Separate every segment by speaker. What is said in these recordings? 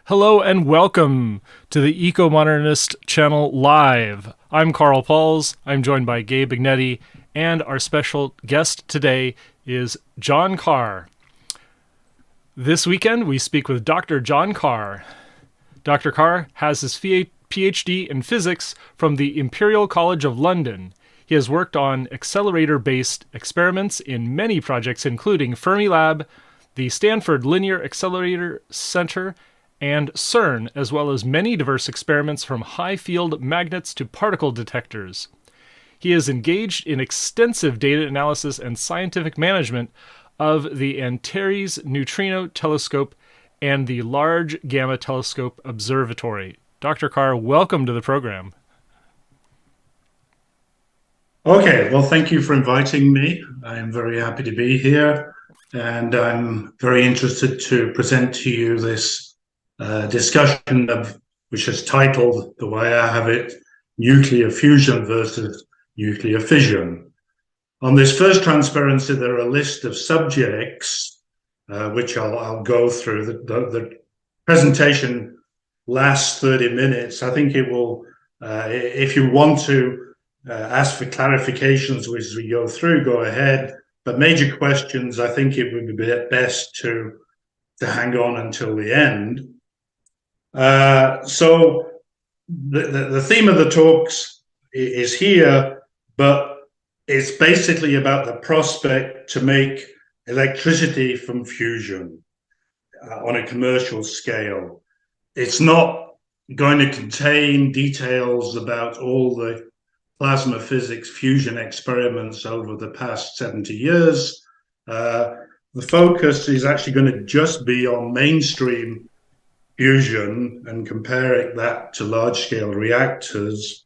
Speaker 1: Hello and welcome to the Ecomodernist channel live. I'm Carl Pauls. I'm joined by Gabe Ignetti, and our special guest today is John Carr. This weekend, we speak with Dr. John Carr. Dr. Carr has his PhD in physics from the Imperial College of London. He has worked on accelerator-based experiments in many projects, including Fermilab, the Stanford Linear Accelerator Center, and CERN, as well as many diverse experiments from high-field magnets to particle detectors. He is engaged in extensive data analysis and scientific management of the ANTARES Neutrino Telescope and the Large Gamma Telescope Observatory. Dr. Carr, welcome to the program.
Speaker 2: Okay, well, thank you for inviting me. I'm very happy to be here, and I'm very interested to present to you this discussion which is titled, the way I have it, Nuclear Fusion versus Nuclear Fission. On this first transparency, there are a list of subjects which I'll go through. The presentation lasts 30 minutes. I think it will, if you want to ask for clarifications as we go through, go ahead. But major questions, I think it would be best to hang on until the end. So the theme of the talks is here, but it's basically about the prospect to make electricity from fusion on a commercial scale. It's not going to contain details about all the plasma physics fusion experiments over the past 70 years. The focus is actually going to just be on mainstream fusion and comparing that to large-scale reactors.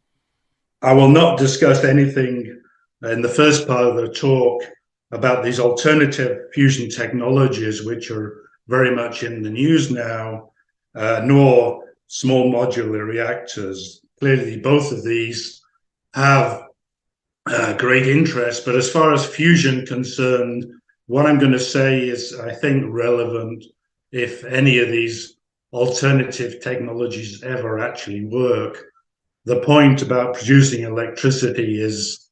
Speaker 2: I will not discuss anything in the first part of the talk about these alternative fusion technologies, which are very much in the news now, nor small modular reactors. Clearly, both of these have great interest, but as far as fusion concerned, what I'm going to say is, I think, relevant if any of these alternative technologies ever actually work. The point about producing electricity is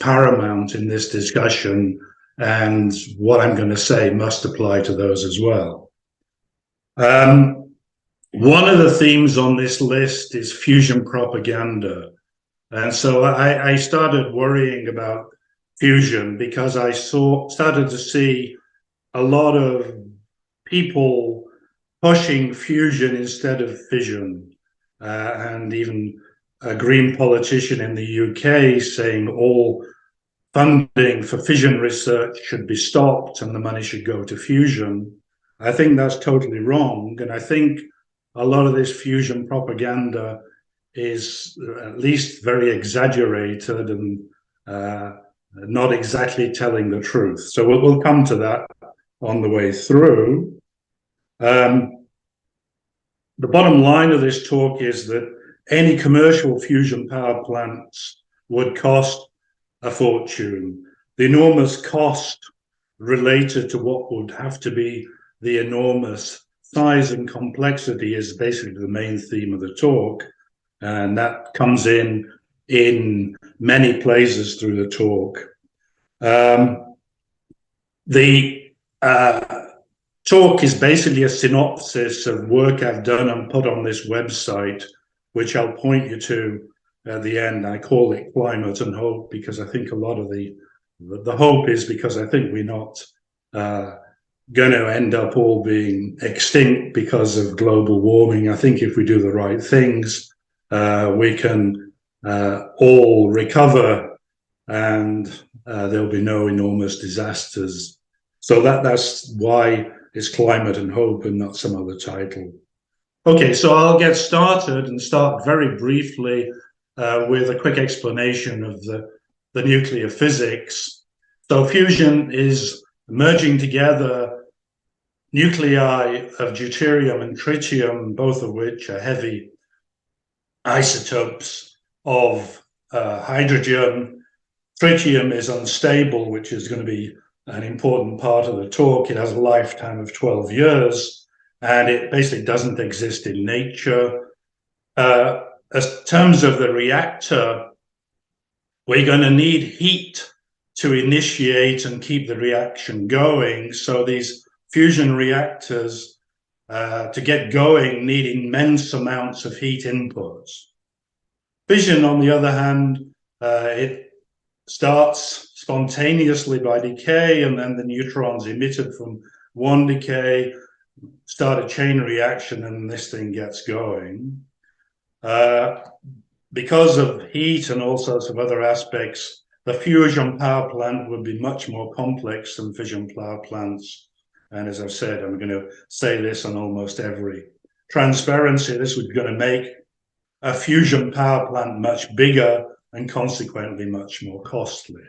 Speaker 2: paramount in this discussion, and what I'm going to say must apply to those as well. One of the themes on this list is fusion propaganda. And so I started worrying about fusion because I started to see a lot of people pushing fusion instead of fission, and even a Green politician in the UK saying all funding for fission research should be stopped and the money should go to fusion. I think that's totally wrong, and I think a lot of this fusion propaganda is at least very exaggerated and not exactly telling the truth. So we'll come to that on the way through. The bottom line of this talk is that any commercial fusion power plants would cost a fortune. The enormous cost related to what would have to be the enormous size and complexity is basically the main theme of the talk, and that comes in many places through the talk. The talk is basically a synopsis of work I've done and put on this website, which I'll point you to at the end. I call it Climate and Hope because I think a lot of the hope is because I think we're not going to end up all being extinct because of global warming. I think if we do the right things, we can all recover, and there'll be no enormous disasters. So that's why it's Climate and Hope and not some other title. Okay, so I'll get started and start very briefly with a quick explanation of the nuclear physics. So fusion is merging together nuclei of deuterium and tritium, both of which are heavy isotopes of hydrogen. Tritium is unstable, which is going to be an important part of the talk. It has a lifetime of 12 years. and it basically doesn't exist in nature. In terms of the reactor, we're going to need heat to initiate and keep the reaction going. So these fusion reactors, to get going, need immense amounts of heat inputs. Fission, on the other hand, it starts spontaneously by decay, and then the neutrons emitted from one decay start a chain reaction, and this thing gets going. Because of heat and all sorts of other aspects, the fusion power plant would be much more complex than fission power plants. And as I've said, I'm going to say this on almost every transparency, this was going to make a fusion power plant much bigger and consequently much more costly.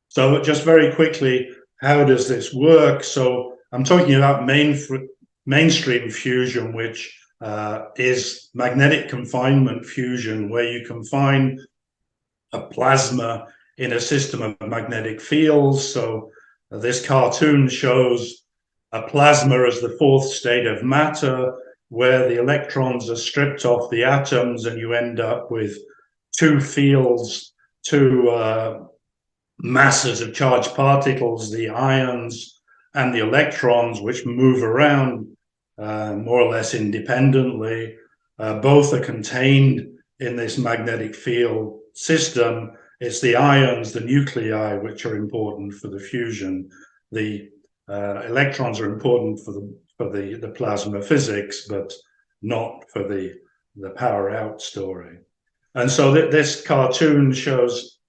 Speaker 2: So just very quickly, how does this work? So I'm talking about mainstream fusion, which is magnetic confinement fusion, where you confine a plasma in a system of magnetic fields. So this cartoon shows a plasma as the fourth state of matter, where the electrons are stripped off the atoms, and you end up with two fields, two masses of charged particles, the ions and the electrons, which move around more or less independently. Both are contained in this magnetic field system. It's the ions, the nuclei, which are important for the fusion. The electrons are important for the plasma physics, but not for the power out story. And so this cartoon shows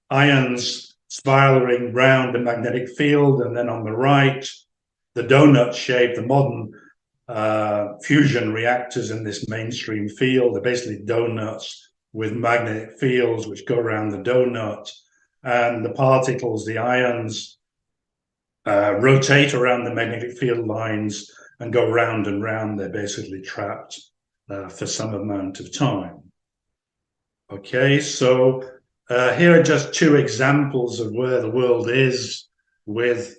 Speaker 2: ions spiraling round a magnetic field, and then on the right, the donut shape, the modern fusion reactors in this mainstream field are basically donuts with magnetic fields which go around the donut, and the particles, the ions, rotate around the magnetic field lines and go round and round. They're basically trapped for some amount of time. Okay, so here are just two examples of where the world is with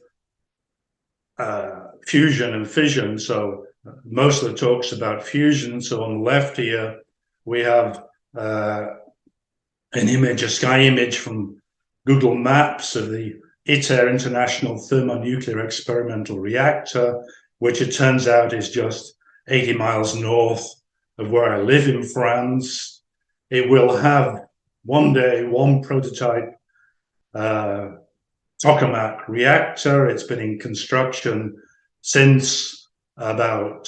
Speaker 2: fusion and fission. So most of the talk's about fusion. So on the left here, we have an image, a sky image from Google Maps of the ITER, International Thermonuclear Experimental Reactor, which it turns out is just 80 miles north of where I live in France. It will have one day one prototype tokamak reactor. It's been in construction since about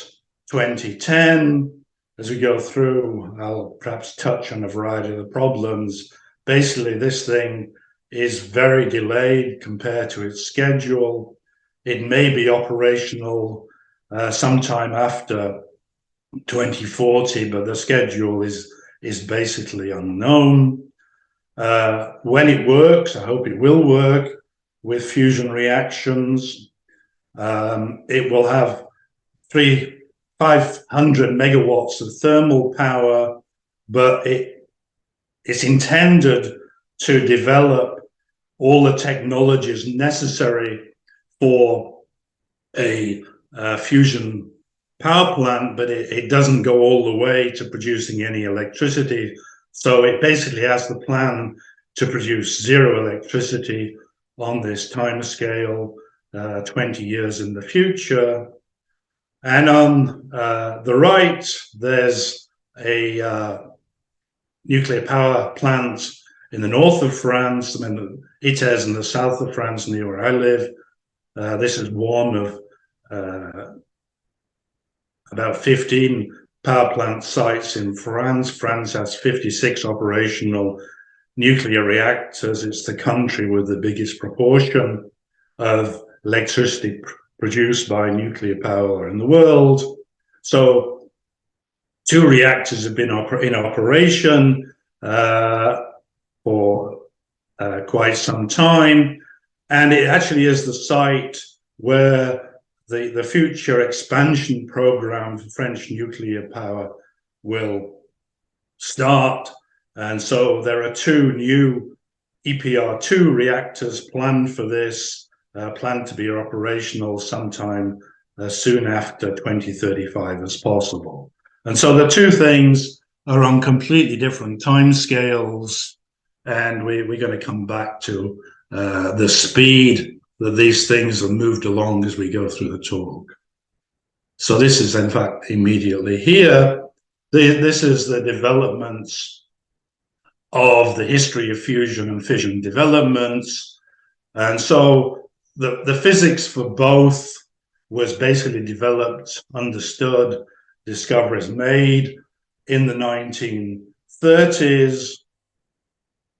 Speaker 2: 2010. As we go through, I'll perhaps touch on a variety of the problems. Basically, this thing is very delayed compared to its schedule. It may be operational sometime after 2040, but the schedule is basically unknown. When it works, I hope it will work with fusion reactions. It will have 500 megawatts of thermal power, but it's intended to develop all the technologies necessary for a fusion power plant, but it doesn't go all the way to producing any electricity. So it basically has the plan to produce zero electricity on this time scale, 20 years in the future. And on the right, there's a nuclear power plant in the north of France. I mean, ITER's in the south of France, near where I live. This is one of about 15 power plant sites in France. France has 56 operational nuclear reactors. It's the country with the biggest proportion of electricity produced by nuclear power in the world. So 2 reactors have been in operation for quite some time, and it actually is the site where the future expansion program for French nuclear power will start. And so there are 2 new EPR2 reactors planned for this, planned to be operational sometime as soon after 2035 as possible. And so the two things are on completely different timescales, and we're going to come back to the speed that these things have moved along as we go through the talk. So this is, in fact, immediately here. This is the developments of the history of fusion and fission developments. And so the physics for both was basically developed, understood, discoveries made in the 1930s.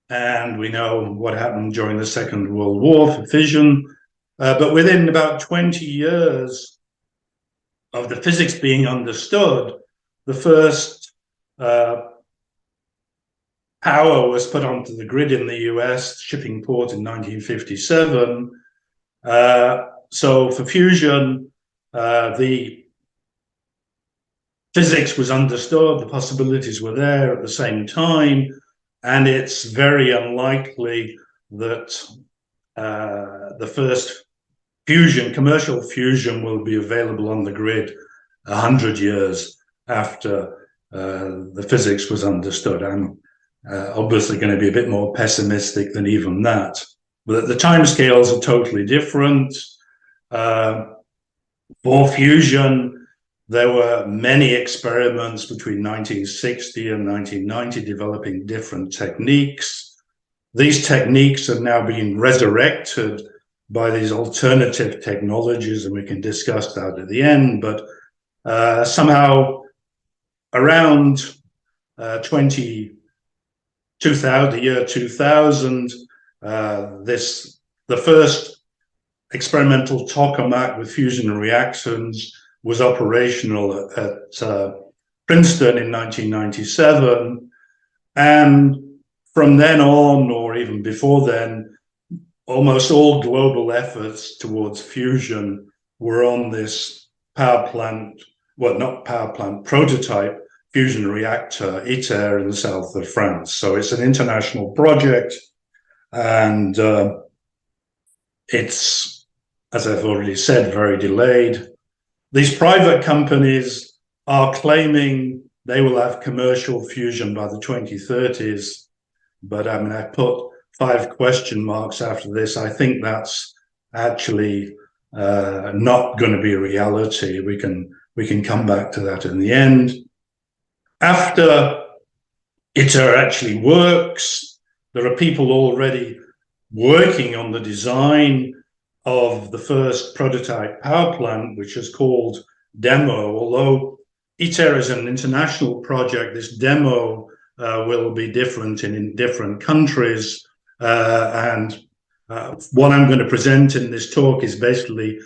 Speaker 2: And we know what happened during the Second World War for fission. But within about 20 years of the physics being understood, the first power was put onto the grid in the US, shipping port in 1957. So for fusion, the physics was understood, the possibilities were there at the same time, and it's very unlikely that the first fusion, commercial fusion, will be available on the grid 100 years after the physics was understood. I'm obviously going to be a bit more pessimistic than even that. But the timescales are totally different. For fusion, there were many experiments between 1960 and 1990 developing different techniques. These techniques are now being resurrected by these alternative technologies, and we can discuss that at the end. But somehow around 2000, the year 2000, the first experimental tokamak with fusion reactants was operational at Princeton in 1997. And from then on, or even before then, almost all global efforts towards fusion were on this power plant, well, not power plant, prototype fusion reactor, ITER, in the south of France. So it's an international project, and it's, as I've already said, very delayed. These private companies are claiming they will have commercial fusion by the 2030s, but I mean, I put 5 question marks after this. I think that's actually not going to be a reality. We can come back to that in the end. After ITER actually works, there are people already working on the design of the first prototype power plant, which is called DEMO. Although ITER is an international project, this DEMO will be different in different countries. And what I'm going to present in this talk is basically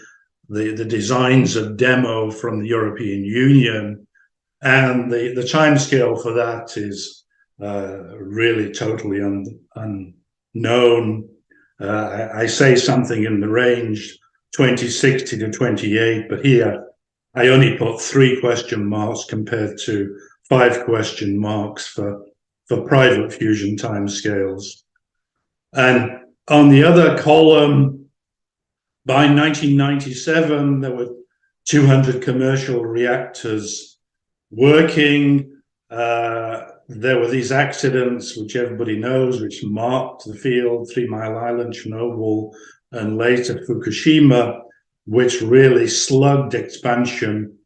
Speaker 2: the designs of DEMO from the European Union. And the timescale for that is really totally unknown. I say something in the range 2060 to 28, but here I only put 3 question marks compared to 5 question marks for private fusion timescales. And on the other column, by 1997, there were 200 commercial reactors working. There were these accidents, which everybody knows, which marked the field, 3 Mile Island, Chernobyl, and later Fukushima, which really slugged expansion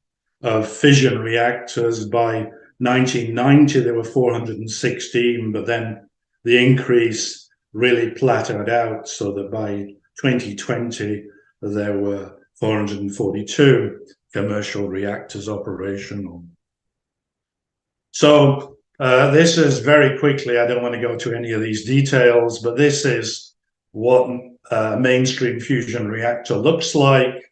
Speaker 2: of fission reactors. By 1990, there were 416, but then the increase really plateaued out, so that by 2020, there were 442 commercial reactors operational. So this is very quickly, I don't want to go to any of these details, but this is what a mainstream fusion reactor looks like.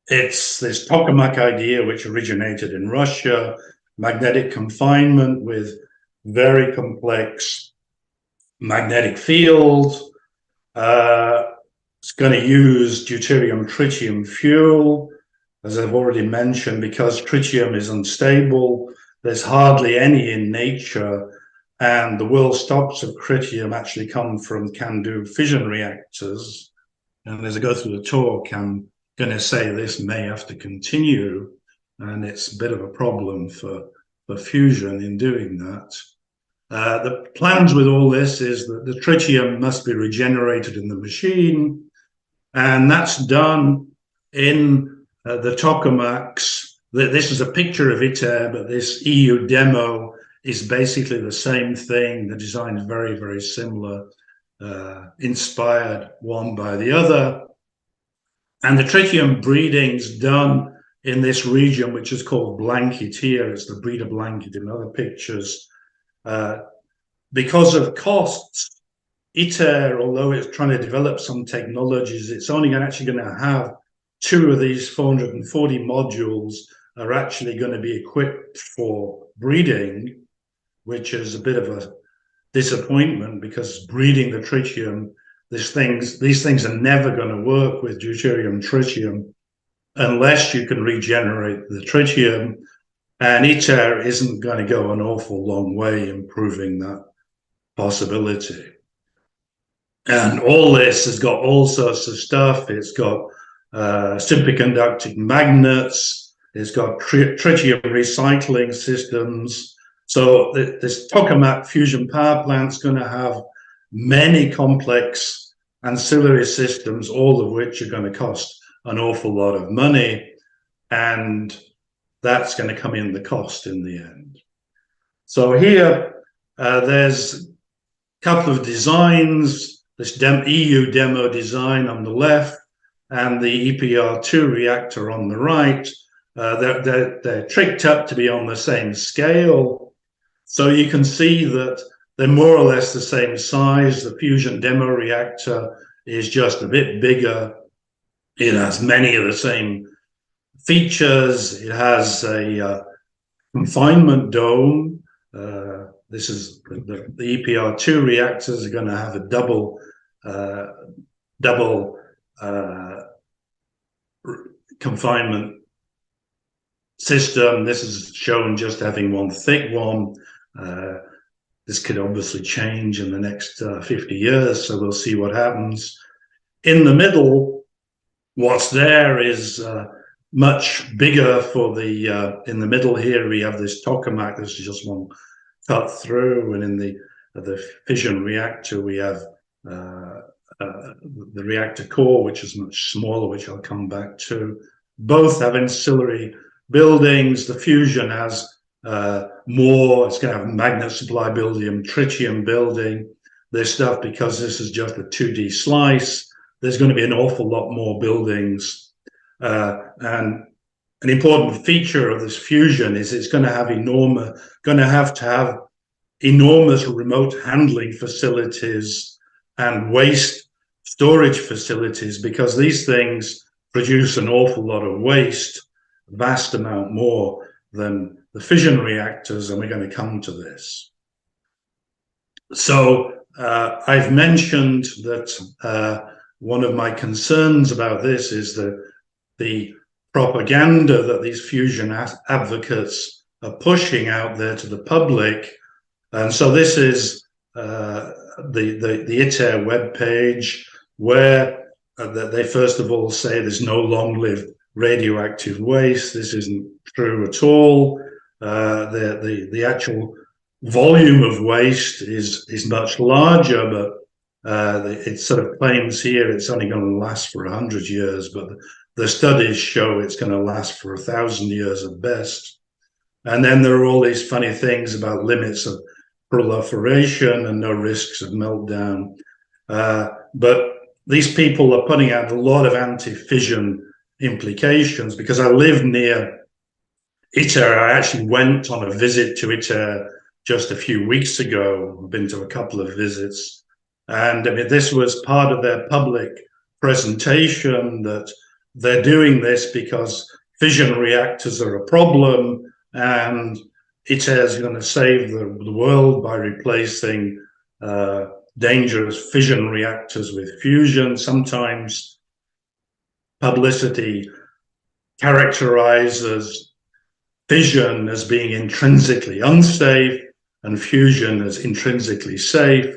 Speaker 2: It's this tokamak idea, which originated in Russia, magnetic confinement with very complex magnetic field. It's going to use deuterium-tritium fuel, as I've already mentioned, because tritium is unstable. There's hardly any in nature, and the world stocks of tritium actually come from CANDU fission reactors. And as I go through the talk, I'm going to say this may have to continue, and it's a bit of a problem for fusion in doing that. The plans with all this is that the tritium must be regenerated in the machine, and that's done in the tokamaks. This is a picture of ITER, but this EU demo is basically the same thing. The design is very, very similar, inspired one by the other. And the tritium breeding is done in this region, which is called blanket here. It's the breeder blanket in other pictures. Because of costs, ITER, although it's trying to develop some technologies, it's only actually going to have 2 of these 440 modules are actually going to be equipped for breeding, which is a bit of a disappointment, because breeding the tritium, these things are never going to work with deuterium tritium unless you can regenerate the tritium, and ITER isn't going to go an awful long way improving that possibility. And all this has got all sorts of stuff. It's got superconducting magnets. It's got tritium recycling systems. So this tokamak fusion power plant is going to have many complex ancillary systems, all of which are going to cost an awful lot of money, and that's going to come in the cost in the end. So here there's a couple of designs, this EU demo design on the left and the EPR2 reactor on the right. They're tricked up to be on the same scale. So you can see that they're more or less the same size. The fusion demo reactor is just a bit bigger. It has many of the same features. It has a confinement dome. This is the EPR2 reactors are going to have a double confinement system. This is shown just having one thick one. This could obviously change in the next 50 years, so we'll see what happens. In the middle, what's there is much bigger for the, in the middle here, we have this tokamak. This is just one cut through, and in the fission reactor, we have the reactor core, which is much smaller, which I'll come back to. Both have ancillary buildings. The fusion has more. It's going to have magnet supply building, tritium building. There's stuff, because this is just a 2D slice, there's going to be an awful lot more buildings. And an important feature of this fusion is it's going to have enormous remote handling facilities and waste storage facilities, because these things produce an awful lot of waste, a vast amount more than the fission reactors, and we're going to come to this. So I've mentioned that one of my concerns about this is the propaganda that these fusion advocates are pushing out there to the public. And so this is the ITER webpage, where they first of all say there's no long-lived radioactive waste. This isn't true at all. The actual volume of waste is much larger, but it sort of claims here it's only going to last for 100 years, but the studies show it's going to last for 1,000 years at best. And then there are all these funny things about limits of proliferation and no risks of meltdown. But these people are putting out a lot of anti-fission implications, because I live near ITER. I actually went on a visit to ITER just a few weeks ago. I've been to a couple of visits. And I mean, this was part of their public presentation, that they're doing this because fission reactors are a problem, and ITER is going to save the world by replacing dangerous fission reactors with fusion. Sometimes publicity characterizes fission as being intrinsically unsafe and fusion as intrinsically safe.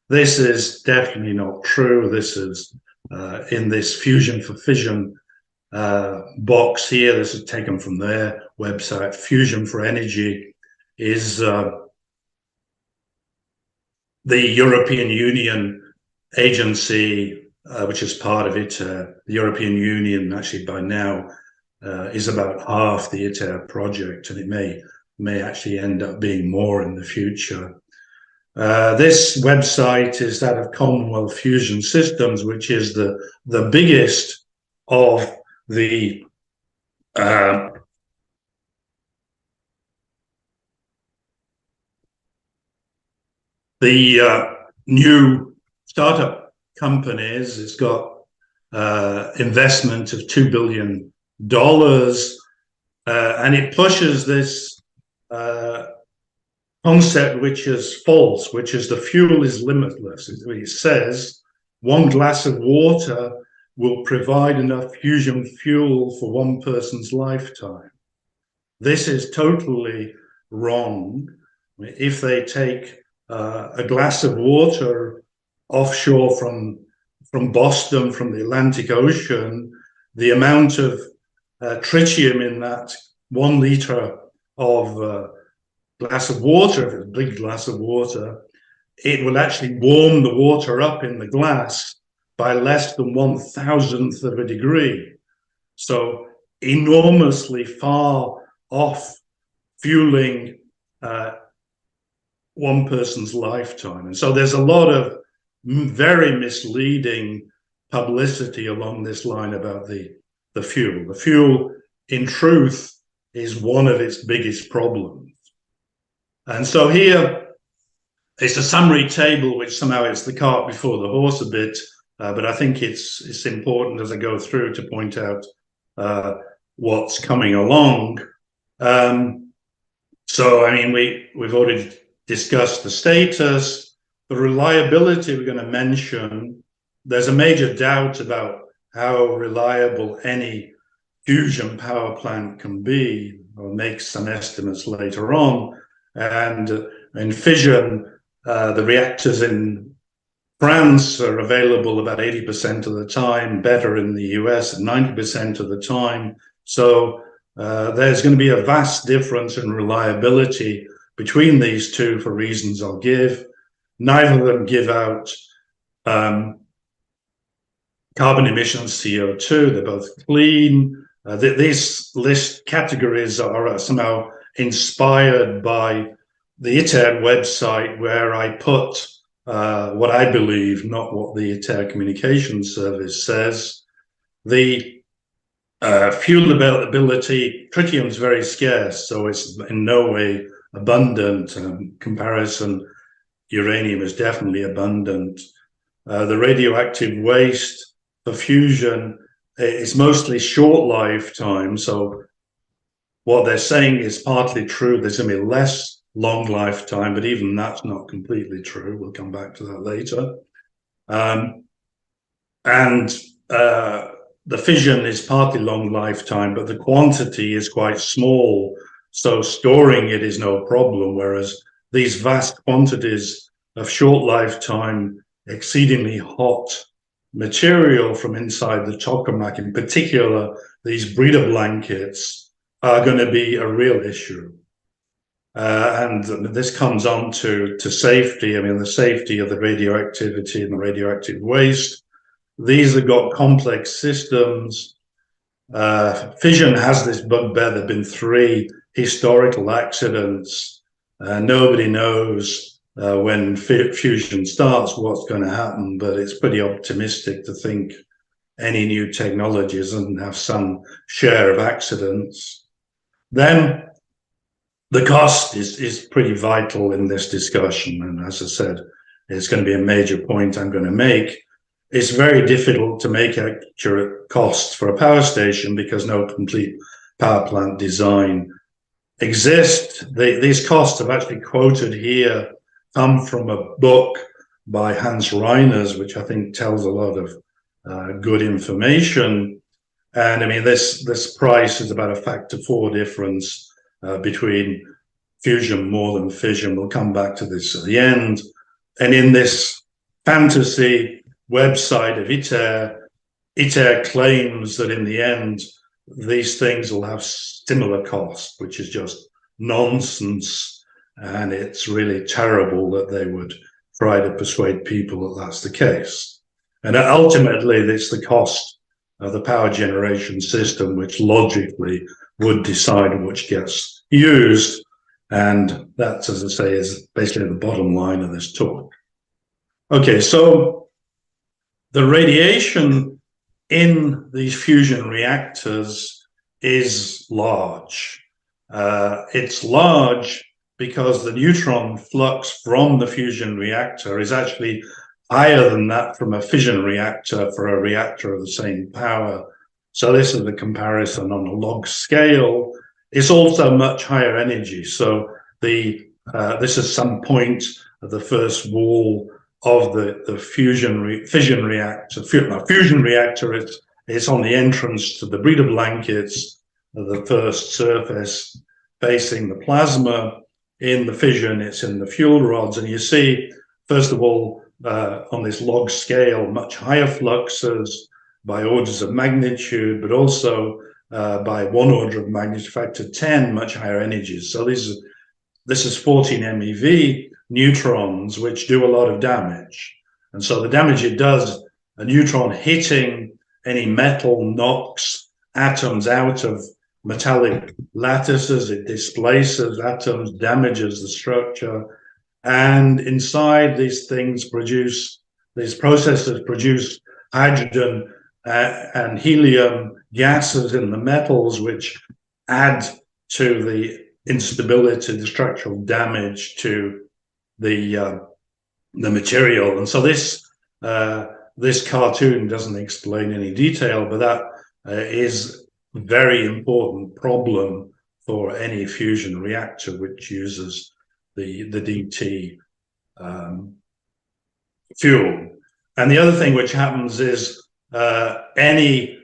Speaker 2: This is definitely not true. This is in this fusion for fission box here, this is taken from their website, Fusion for Energy, is the European Union agency, which is part of ITER. The European Union, actually by now, is about half the ITER project, and it may actually end up being more in the future. This website is that of Commonwealth Fusion Systems, which is the biggest of the new startup companies. It's got investment of $2 billion, and it pushes this concept which is false, which is the fuel is limitless. It says one glass of water will provide enough fusion fuel for one person's lifetime. This is totally wrong. If they take a glass of water offshore from Boston, from the Atlantic Ocean, the amount of tritium in that 1 liter of glass of water, if it's a big glass of water, it will actually warm the water up in the glass by less than 1,000th of a degree. So enormously far off fueling one person's lifetime. And so there's a lot of very misleading publicity along this line about the fuel. The fuel, in truth, is one of its biggest problems. And so here it's a summary table, which somehow it's the cart before the horse a bit, but I think it's important as I go through to point out what's coming along. So, I mean, we've already discussed the status, the reliability we're going to mention. There's a major doubt about how reliable any fusion power plant can be. I'll make some estimates later on. And in fission, the reactors in France are available about 80% of the time, better in the US at 90% of the time. So there's going to be a vast difference in reliability between these two for reasons I'll give. Neither of them give out carbon emissions, CO2. They're both clean. These list categories are somehow inspired by the ITER website, where I put what I believe, not what the ITER Communications Service says. The fuel availability, tritium is very scarce, so it's in no way abundant. In comparison, uranium is definitely abundant. The radioactive waste for fusion is mostly short lifetime, so what they're saying is partly true. There's going to be less long lifetime, but even that's not completely true. We'll come back to that later. The fission is partly long lifetime, but the quantity is quite small, so storing it is no problem, whereas these vast quantities of short lifetime, exceedingly hot material from inside the tokamak, in particular, these breeder blankets, are going to be a real issue. And this comes on to safety. I mean, the safety of the radioactivity and the radioactive waste. These have got complex systems. Fission has this bugbear. There have been 3 historical accidents. Nobody knows when fusion starts what's going to happen, but it's pretty optimistic to think any new technology doesn't have some share of accidents. Then the cost is pretty vital in this discussion. And as I said, it's going to be a major point I'm going to make. It's very difficult to make accurate costs for a power station because no complete power plant design exists. These costs have actually quoted here come from a book by Hans Reiners, which I think tells a lot of good information. And I mean, this price is about a factor 4 difference between fusion more than fission. We'll come back to this at the end. And in this fantasy website of ITER, ITER claims that in the end, these things will have similar cost, which is just nonsense. And it's really terrible that they would try to persuade people that that's the case. And ultimately, it's the cost of the power generation system, which logically would decide which gets used. And that, as I say, is basically the bottom line of this talk. Okay, so the radiation in these fusion reactors is large. It's large because the neutron flux from the fusion reactor is actually higher than that from a fission reactor for a reactor of the same power. So this is a comparison on a log scale. It's also much higher energy. So this is some point of the first wall of the fission reactor. Fusion reactor, it's on the entrance to the breeder blankets of the first surface facing the plasma. In the fission, it's in the fuel rods. And you see, first of all, on this log scale, much higher fluxes by orders of magnitude, but also by one order of magnitude, factor 10, much higher energies. So this is 14 MeV neutrons, which do a lot of damage. And so the damage it does, a neutron hitting any metal knocks atoms out of metallic lattices, it displaces atoms, damages the structure. And inside these things these processes produce hydrogen and helium gases in the metals, which add to the instability, the structural damage to the material. And so this cartoon doesn't explain any detail, but that is a very important problem for any fusion reactor which uses the DT fuel. And the other thing which happens is any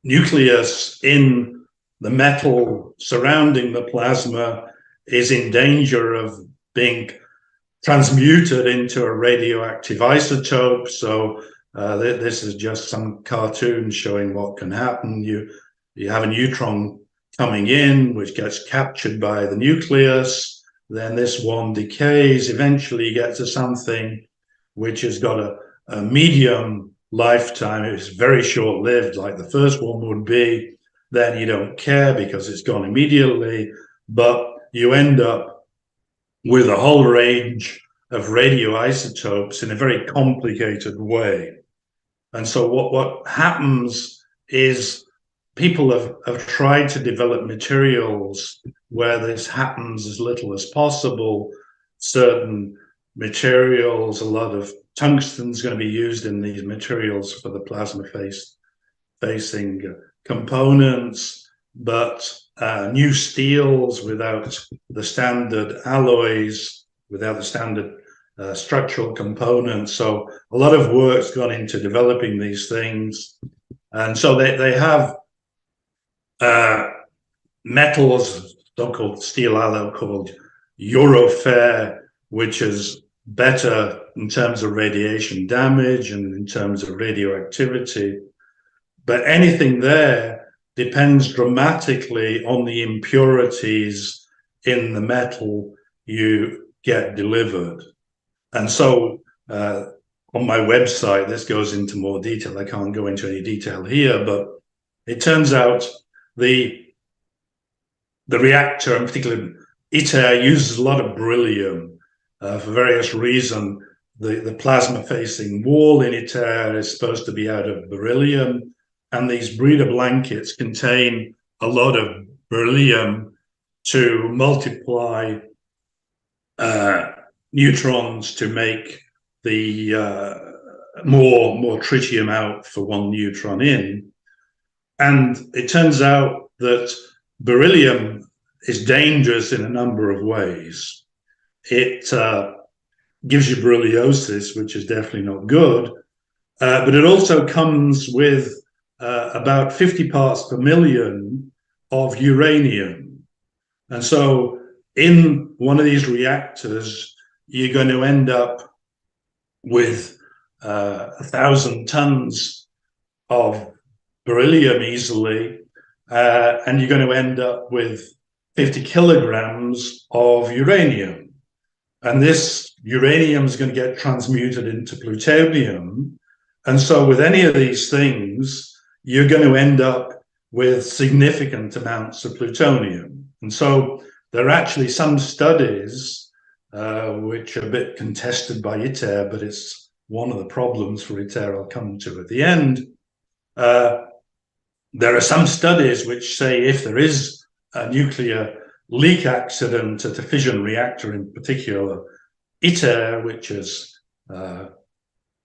Speaker 2: nucleus in the metal surrounding the plasma is in danger of being transmuted into a radioactive isotope. So this is just some cartoon showing what can happen. You have a neutron coming in, which gets captured by the nucleus. Then this one decays. Eventually you get to something which has got a medium lifetime. It's very short-lived, like the first one would be. Then you don't care because it's gone immediately, but you end up with a whole range of radioisotopes in a very complicated way. And so what happens is people have tried to develop materials where this happens as little as possible. Certain materials, a lot of tungsten is going to be used in these materials for the plasma facing components, but new steels without the standard alloys, without the standard structural components. So a lot of work's gone into developing these things. And so they have metals, so-called steel alloy called Eurofer, which is better in terms of radiation damage and in terms of radioactivity. But anything there depends dramatically on the impurities in the metal you get delivered. And so on my website, this goes into more detail. I can't go into any detail here, but it turns out the reactor, in particular ITER, uses a lot of beryllium for various reasons. The plasma-facing wall in ITER is supposed to be out of beryllium, and these breeder blankets contain a lot of beryllium to multiply neutrons to make the more tritium out for one neutron in. And it turns out that beryllium is dangerous in a number of ways. It gives you beryliosis, which is definitely not good, but it also comes with about 50 parts per million of uranium. And so in one of these reactors, you're going to end up with 1,000 tons of beryllium easily, and you're going to end up with 50 kilograms of uranium. And this uranium is going to get transmuted into plutonium. And so with any of these things, you're going to end up with significant amounts of plutonium. And so there are actually some studies which are a bit contested by ITER, but it's one of the problems for ITER I'll come to at the end. There are some studies which say if there is a nuclear leak accident at a fission reactor, in particular ITER, which is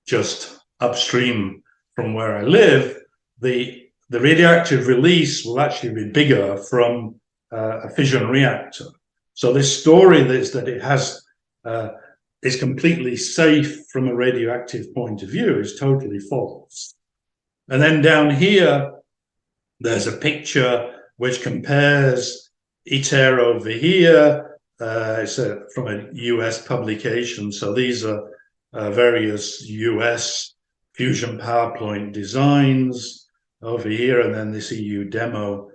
Speaker 2: just upstream from where I live, the radioactive release will actually be bigger from a fission reactor. So this story is that it is completely safe from a radioactive point of view is totally false. And then down here, there's a picture which compares ITER over here. It's from a US publication. So these are various US fusion power plant designs over here, and then this EU demo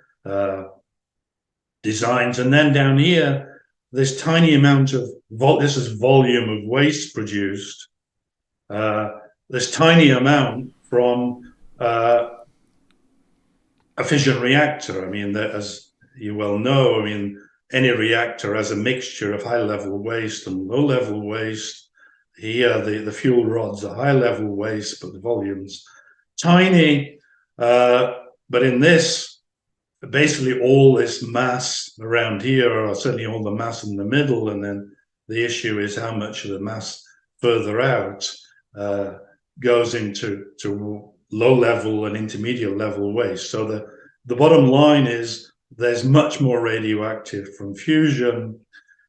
Speaker 2: designs. And then down here, this tiny amount of, this is volume of waste produced, this tiny amount from a fission reactor. I mean, as you well know, I mean, any reactor has a mixture of high-level waste and low-level waste. Here, the fuel rods are high-level waste, but the volume's tiny. But in this, basically all this mass around here, or certainly all the mass in the middle, and then the issue is how much of the mass further out goes into low-level and intermediate-level waste. So the bottom line is there's much more radioactive from fusion.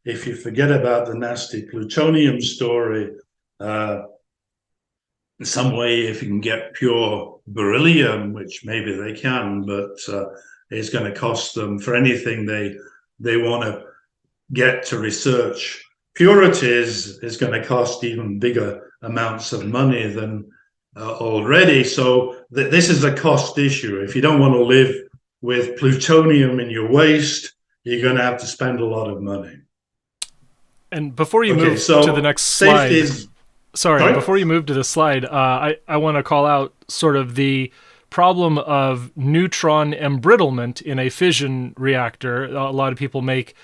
Speaker 2: If you forget about the nasty plutonium story, in some way, if you can get pure beryllium, which maybe they can, but it's going to cost them for anything they want to get to research purities is going to cost even bigger amounts of money than already. So this is a cost issue. If you don't want to live with plutonium in your waste, you're going to have to spend a lot of money.
Speaker 1: And before you move to the next slide, before you move to the slide, I want to call out sort of the problem of neutron embrittlement in a fission reactor. A lot of people make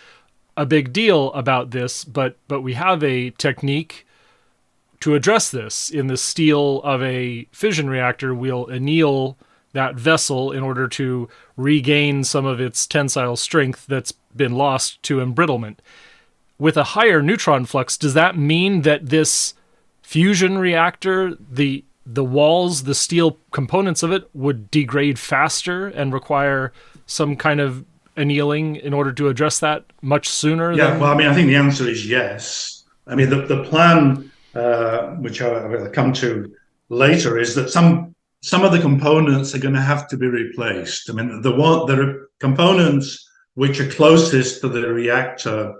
Speaker 1: a big deal about this, but we have a technique to address this. In the steel of a fission reactor, we'll anneal that vessel in order to regain some of its tensile strength that's been lost to embrittlement. With a higher neutron flux, does that mean that this fusion reactor, the walls, the steel components of it, would degrade faster and require some kind of annealing in order to address that much sooner?
Speaker 2: Yeah, well, I mean, I think the answer is yes. I mean, the plan, which I will come to later, is that some of the components are going to have to be replaced. I mean, there are components which are closest to the reactor,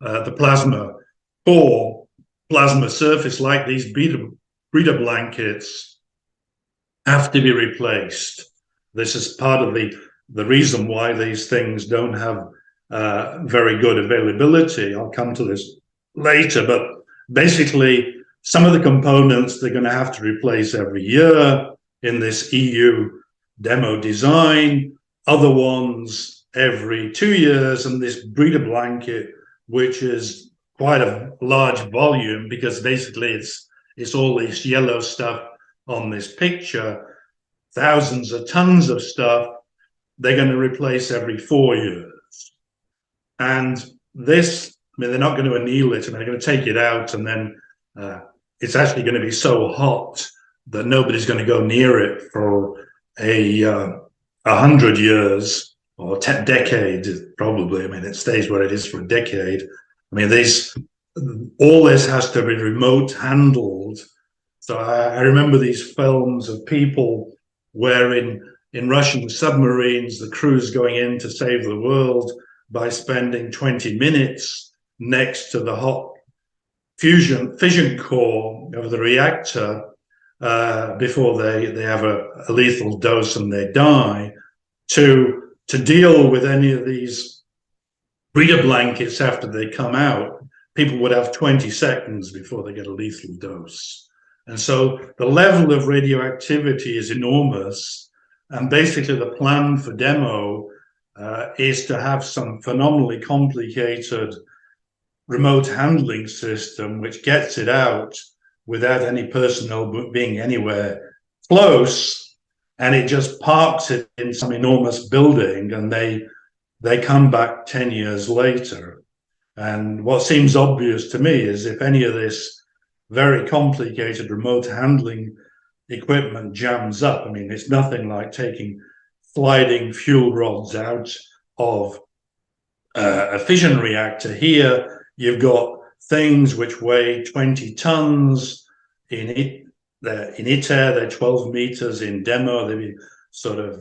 Speaker 2: the plasma core, plasma surface, like these breeder blankets, have to be replaced. This is part of the reason why these things don't have very good availability. I'll come to this later, but basically, some of the components they're going to have to replace every year in this EU demo design, other ones every 2 years, and this breeder blanket, which is quite a large volume because basically it's all this yellow stuff on this picture, thousands of tons of stuff they're going to replace every 4 years. And this, I mean, they're not going to anneal it, and they're going to take it out, and then it's actually going to be so hot that nobody's going to go near it for 100 years or 10 decades, probably. I mean, it stays where it is for a decade. I mean, all this has to be remote handled. So I remember these films of people where in Russian submarines, the crew's going in to save the world by spending 20 minutes next to the hot fission core of the reactor, before they have a lethal dose and they die, to deal with any of these breeder blankets after they come out, people would have 20 seconds before they get a lethal dose. And so the level of radioactivity is enormous. And basically the plan for demo is to have some phenomenally complicated remote handling system which gets it out without any personnel being anywhere close, and it just parks it in some enormous building, and they come back 10 years later. And what seems obvious to me is if any of this very complicated remote handling equipment jams up, I mean, it's nothing like taking sliding fuel rods out of a fission reactor. Here, you've got things which weigh 20 tons. In ITER, they're 12 meters. In demo, they'd be sort of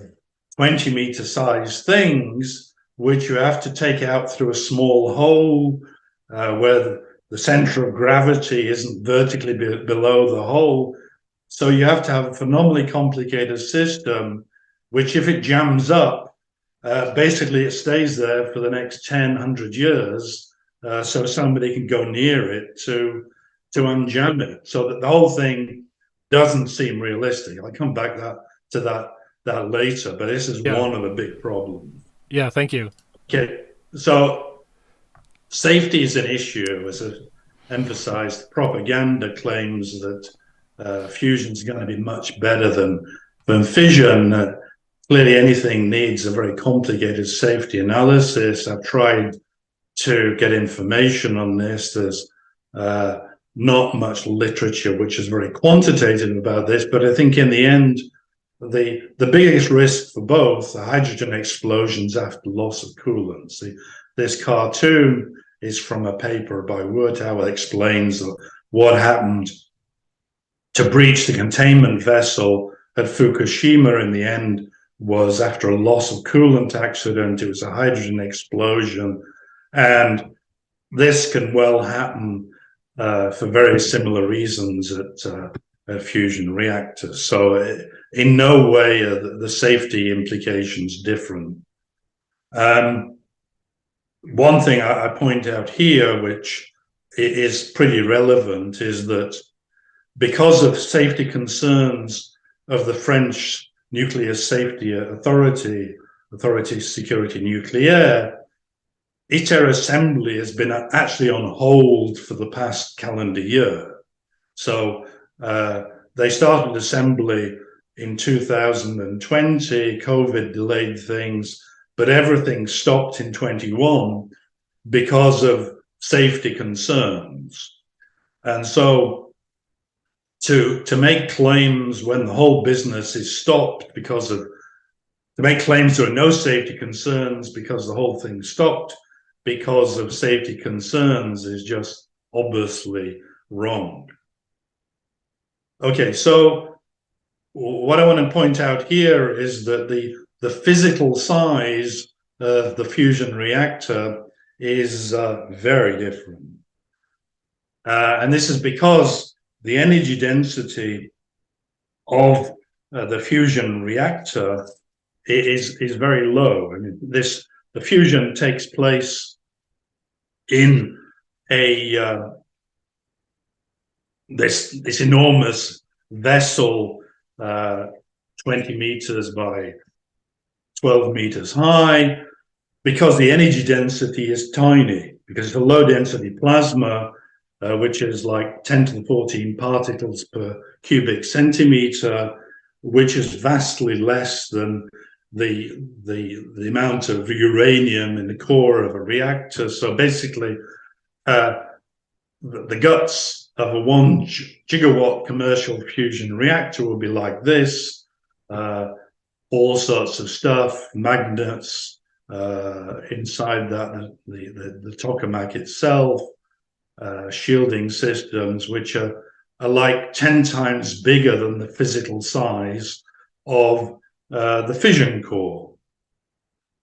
Speaker 2: 20-meter size things, which you have to take out through a small hole where the center of gravity isn't vertically below the hole. So you have to have a phenomenally complicated system, which if it jams up, basically it stays there for the next 10, 100 years, so somebody can go near it to unjam it. So that the whole thing doesn't seem realistic. I'll come back to that later, but this is one of the big problems.
Speaker 1: Yeah, thank you.
Speaker 2: Okay, so safety is an issue, as I emphasized. Propaganda claims that fusion is going to be much better than fission. Clearly, anything needs a very complicated safety analysis. I've tried to get information on this. There's not much literature which is very quantitative about this, but I think in the end, the biggest risk for both are hydrogen explosions after loss of coolant. See, this cartoon is from a paper by Wertau that explains what happened to breach the containment vessel at Fukushima in the end was after a loss of coolant accident. It was a hydrogen explosion. And this can well happen for very similar reasons at fusion reactors. So in no way are the safety implications different. One thing I point out here, which is pretty relevant, is that because of safety concerns of the French Nuclear Safety Authority Sécurité Nucléaire, ITER assembly has been actually on hold for the past calendar year. So they started assembly in 2020, COVID delayed things, but everything stopped in 21 because of safety concerns. And so to make claims when the whole business is stopped to make claims there are no safety concerns because the whole thing stopped because of safety concerns is just obviously wrong. Okay, so what I want to point out here is that the physical size of the fusion reactor is very different. And this is because the energy density of the fusion reactor is very low. I mean, the fusion takes place in this enormous vessel, 20 meters by 12 meters high, because the energy density is tiny, because it's a low density plasma, which is like 10 to the 14 particles per cubic centimeter, which is vastly less than the amount of uranium in the core of a reactor. So basically, the guts of a 1 gigawatt commercial fusion reactor will be like this, all sorts of stuff, magnets inside that, the tokamak itself, shielding systems, which are like 10 times bigger than the physical size of the fission core.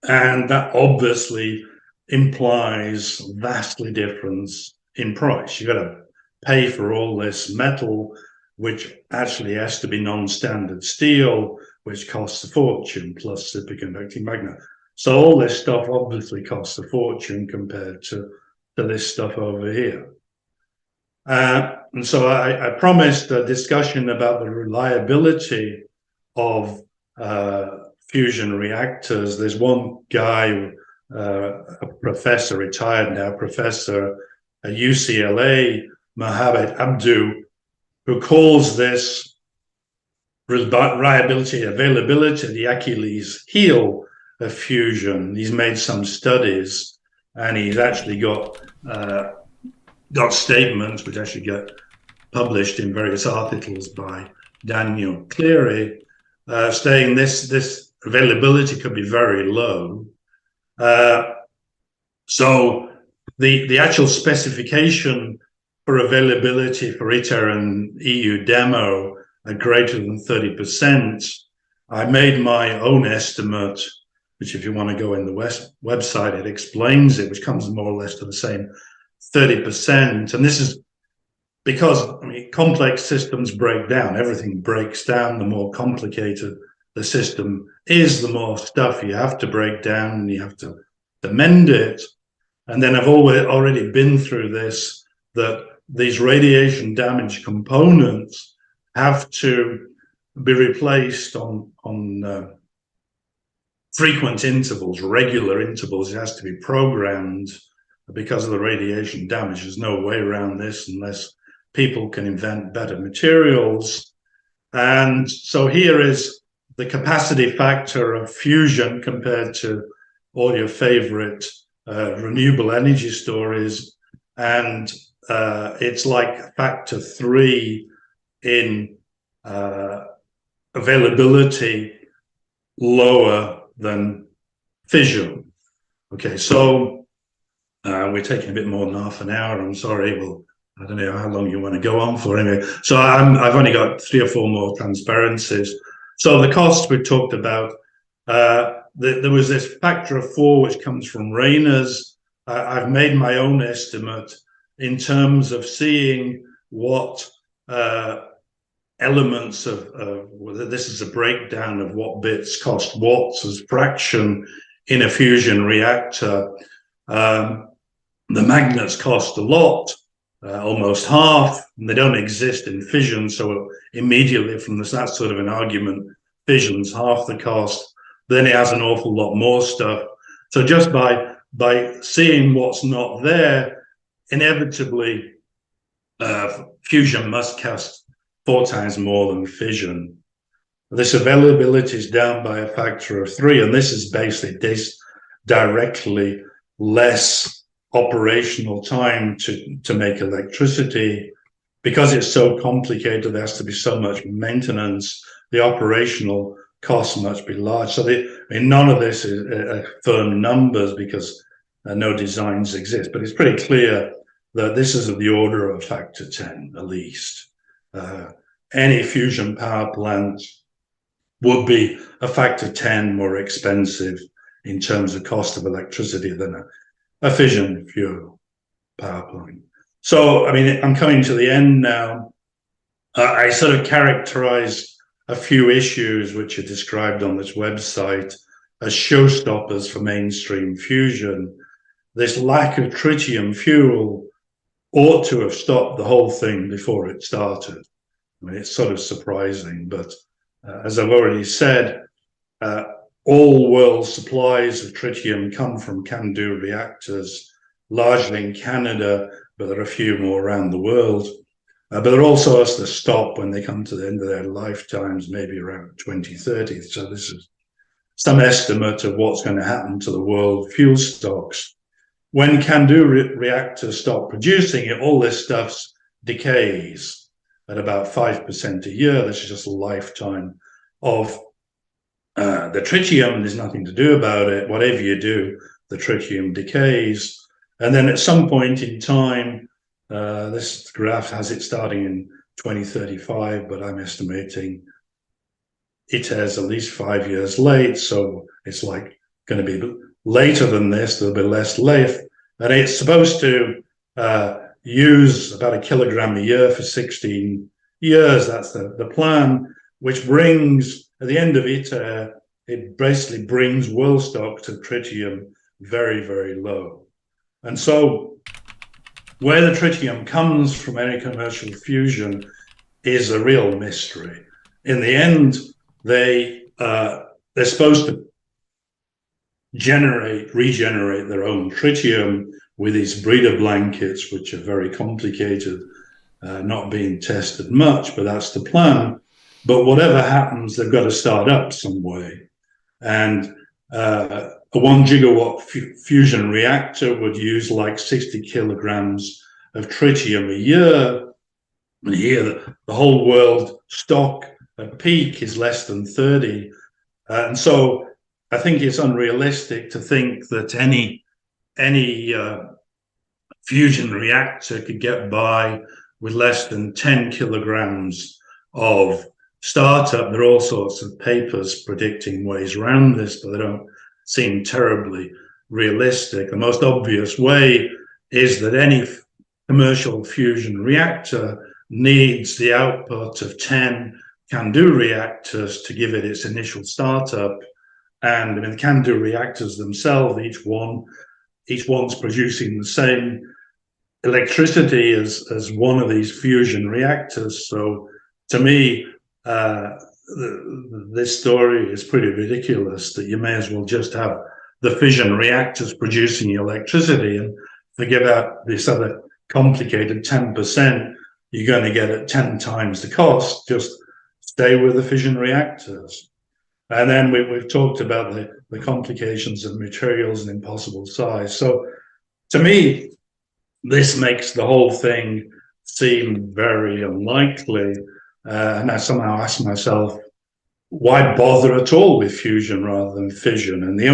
Speaker 2: And that obviously implies vastly difference in price. You've got to pay for all this metal which actually has to be non-standard steel, which costs a fortune, plus superconducting magnet. So all this stuff obviously costs a fortune compared to this stuff over here. And so I promised a discussion about the reliability of fusion reactors. There's one guy, a professor, retired now professor at UCLA, Mohammed Abdu, who calls this reliability, availability, the Achilles heel of fusion. He's made some studies, and he's actually got statements which actually get published in various articles by Daniel Cleary, saying this availability could be very low. So the actual specification for availability for ITER and EU demo are greater than 30%. I made my own estimate, which if you want to go in the website, it explains it, which comes more or less to the same 30%. And this is because, I mean, complex systems break down. Everything breaks down. The more complicated the system is, the more stuff you have to break down, and you have to mend it. And then I've already been through this, that these radiation damage components have to be replaced on frequent intervals, regular intervals. It has to be programmed because of the radiation damage. There's no way around this unless people can invent better materials. And so here is the capacity factor of fusion compared to all your favorite renewable energy stories. And it's like factor 3 in availability, lower than fission. Okay, so we're taking a bit more than half an hour. I'm sorry. Well, I don't know how long you want to go on for anyway. So I've only got 3 or 4 more transparencies. So the cost we talked about, there was this factor of 4 which comes from Rayner's. I've made my own estimate in terms of seeing what elements of this is a breakdown of what bits cost what as fraction in a fusion reactor. The magnets cost a lot, almost half, and they don't exist in fission. So immediately from this, that's sort of an argument. Fission's half the cost. Then it has an awful lot more stuff. So just by seeing what's not there, inevitably fusion must cost 4 times more than fission. This availability is down by a factor of 3, and this is basically directly less operational time to make electricity. Because it's so complicated, there has to be so much maintenance, the operational costs must be large. So none of this is firm numbers because no designs exist, but it's pretty clear that this is of the order of factor 10 at least. Any fusion power plant would be a factor 10 more expensive in terms of cost of electricity than a fission fuel power plant. So, I mean, I'm coming to the end now. I sort of characterized a few issues which are described on this website as showstoppers for mainstream fusion. This lack of tritium fuel ought to have stopped the whole thing before it started. I mean, it's sort of surprising, but as I've already said, all world supplies of tritium come from CANDU reactors, largely in Canada, but there are a few more around the world. But there also has to stop when they come to the end of their lifetimes, maybe around 2030. So this is some estimate of what's going to happen to the world fuel stocks. When CANDU reactors stop producing it, all this stuff decays at about 5% a year. This is just a lifetime of the tritium. There's nothing to do about it. Whatever you do, the tritium decays. And then at some point in time, this graph has it starting in 2035, but I'm estimating it has at least 5 years late. So it's like going to be later than this. There'll be less life. And it's supposed to use about 1 kilogram a year for 16 years. That's the plan, which brings, at the end of ITER, it basically brings world stocks of tritium very, very low. And so where the tritium comes from any commercial fusion is a real mystery. In the end, they're supposed to regenerate their own tritium with these breeder blankets, which are very complicated, not being tested much, but that's the plan. But whatever happens, they've got to start up some way. And a 1 gigawatt fusion reactor would use like 60 kilograms of tritium a year. And here, the whole world stock at peak is less than 30. And so I think it's unrealistic to think that any fusion reactor could get by with less than 10 kilograms of startup. There are all sorts of papers predicting ways around this, but they don't seem terribly realistic. The most obvious way is that any commercial fusion reactor needs the output of 10 CANDU reactors to give it its initial startup. And I mean, the CANDU reactors themselves, each one's producing the same electricity as one of these fusion reactors. So to me, this story is pretty ridiculous, that you may as well just have the fission reactors producing electricity and forget about this other complicated 10% you're going to get at 10 times the cost. Just stay with the fission reactors. And then we've talked about the complications of materials and impossible size. So to me, this makes the whole thing seem very unlikely. And I somehow ask myself, why bother at all with fusion rather than fission? And the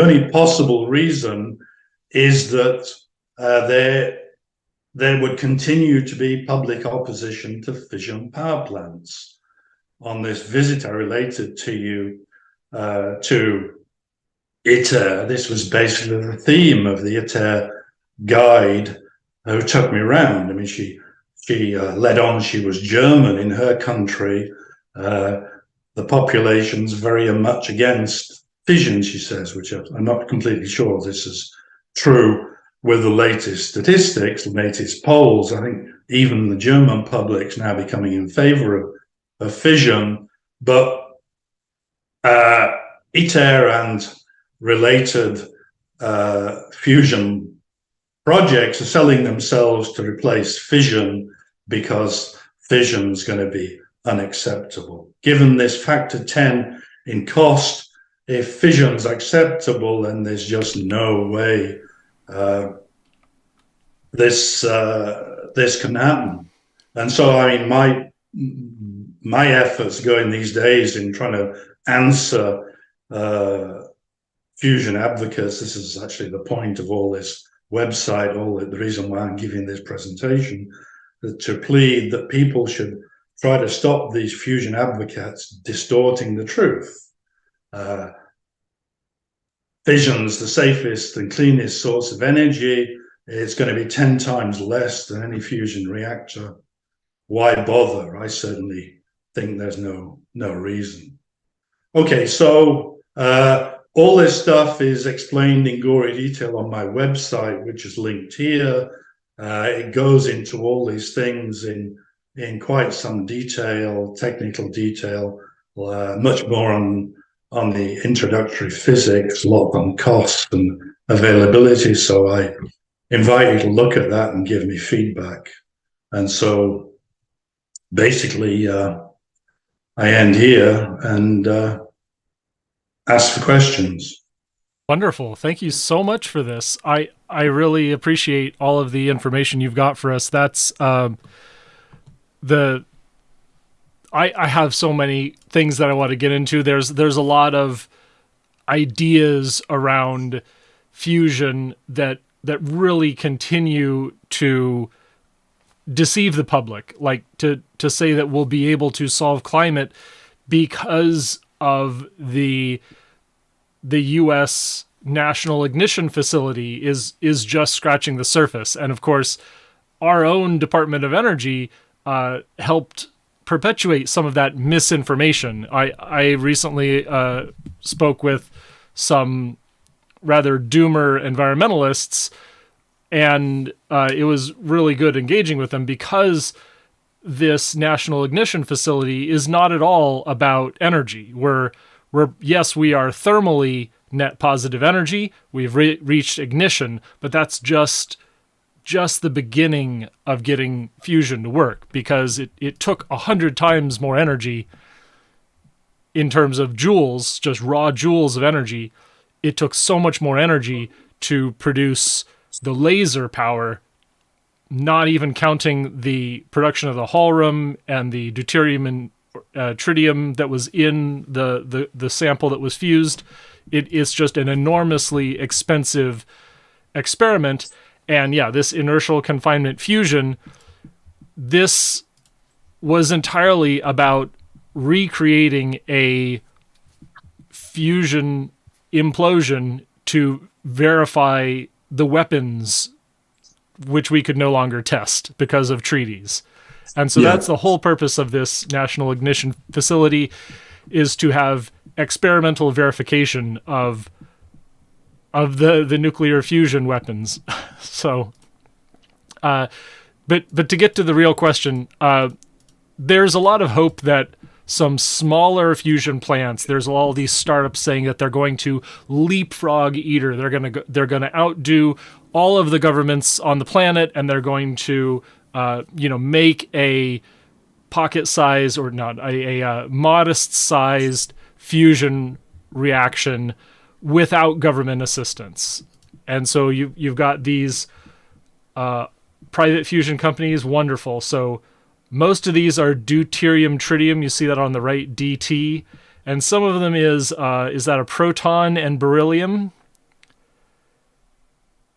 Speaker 2: only possible reason is that there would continue to be public opposition to fission power plants. On this visit I related to you to ITER, this was basically the theme of the ITER guide who took me around. I mean, she led on, she was German. In her country, the population's very much against fission, she says, which I'm not completely sure this is true with the latest statistics, the latest polls. I think even the German public's now becoming in favor of fission. But ITER and related fusion projects are selling themselves to replace fission because fission is going to be unacceptable. Given this factor 10 in cost, if fission's acceptable, then there's just no way this can happen. And so, I mean, my efforts going these days in trying to answer fusion advocates, this is actually the point of all this website, the reason why I'm giving this presentation, to plead that people should try to stop these fusion advocates distorting the truth. Fission's the safest and cleanest source of energy. It's going to be 10 times less than any fusion reactor. Why bother? I certainly think there's no reason. Okay, so all this stuff is explained in gory detail on my website, which is linked here. It goes into all these things in quite some detail, technical detail, much more on the introductory physics, a lot on cost and availability. So I invite you to look at that and give me feedback. And so basically, I end here and ask for questions.
Speaker 1: Wonderful. Thank you so much for this. I really appreciate all of the information you've got for us. That's I have so many things that I want to get into. There's a lot of ideas around fusion that really continue to deceive the public, like to say that we'll be able to solve climate because of the US National Ignition Facility is just scratching the surface. And of course, our own Department of Energy helped perpetuate some of that misinformation. I recently spoke with some rather doomer environmentalists, and it was really good engaging with them because this National Ignition Facility is not at all about energy. Yes, we are thermally net positive energy. We've reached ignition, but that's just the beginning of getting fusion to work, because it took 100 times more energy in terms of joules, just raw joules of energy. It took so much more energy to produce the laser power, not even counting the production of the Hallrum and the deuterium and tritium that was in the sample that was fused. It's just an enormously expensive experiment. And yeah, this inertial confinement fusion, this was entirely about recreating a fusion implosion to verify the weapons which we could no longer test because of treaties. And so that's the whole purpose of this National Ignition Facility, is to have experimental verification of the nuclear fusion weapons. So, but to get to the real question, there's a lot of hope that some smaller fusion plants, there's all these startups saying that they're going to leapfrog ITER. They're going to outdo all of the governments on the planet, and they're going to make a pocket size, or not a modest sized fusion reaction without government assistance. And so you've got these private fusion companies. Wonderful. So most of these are deuterium tritium. You see that on the right, DT, and some of them is that a proton and beryllium,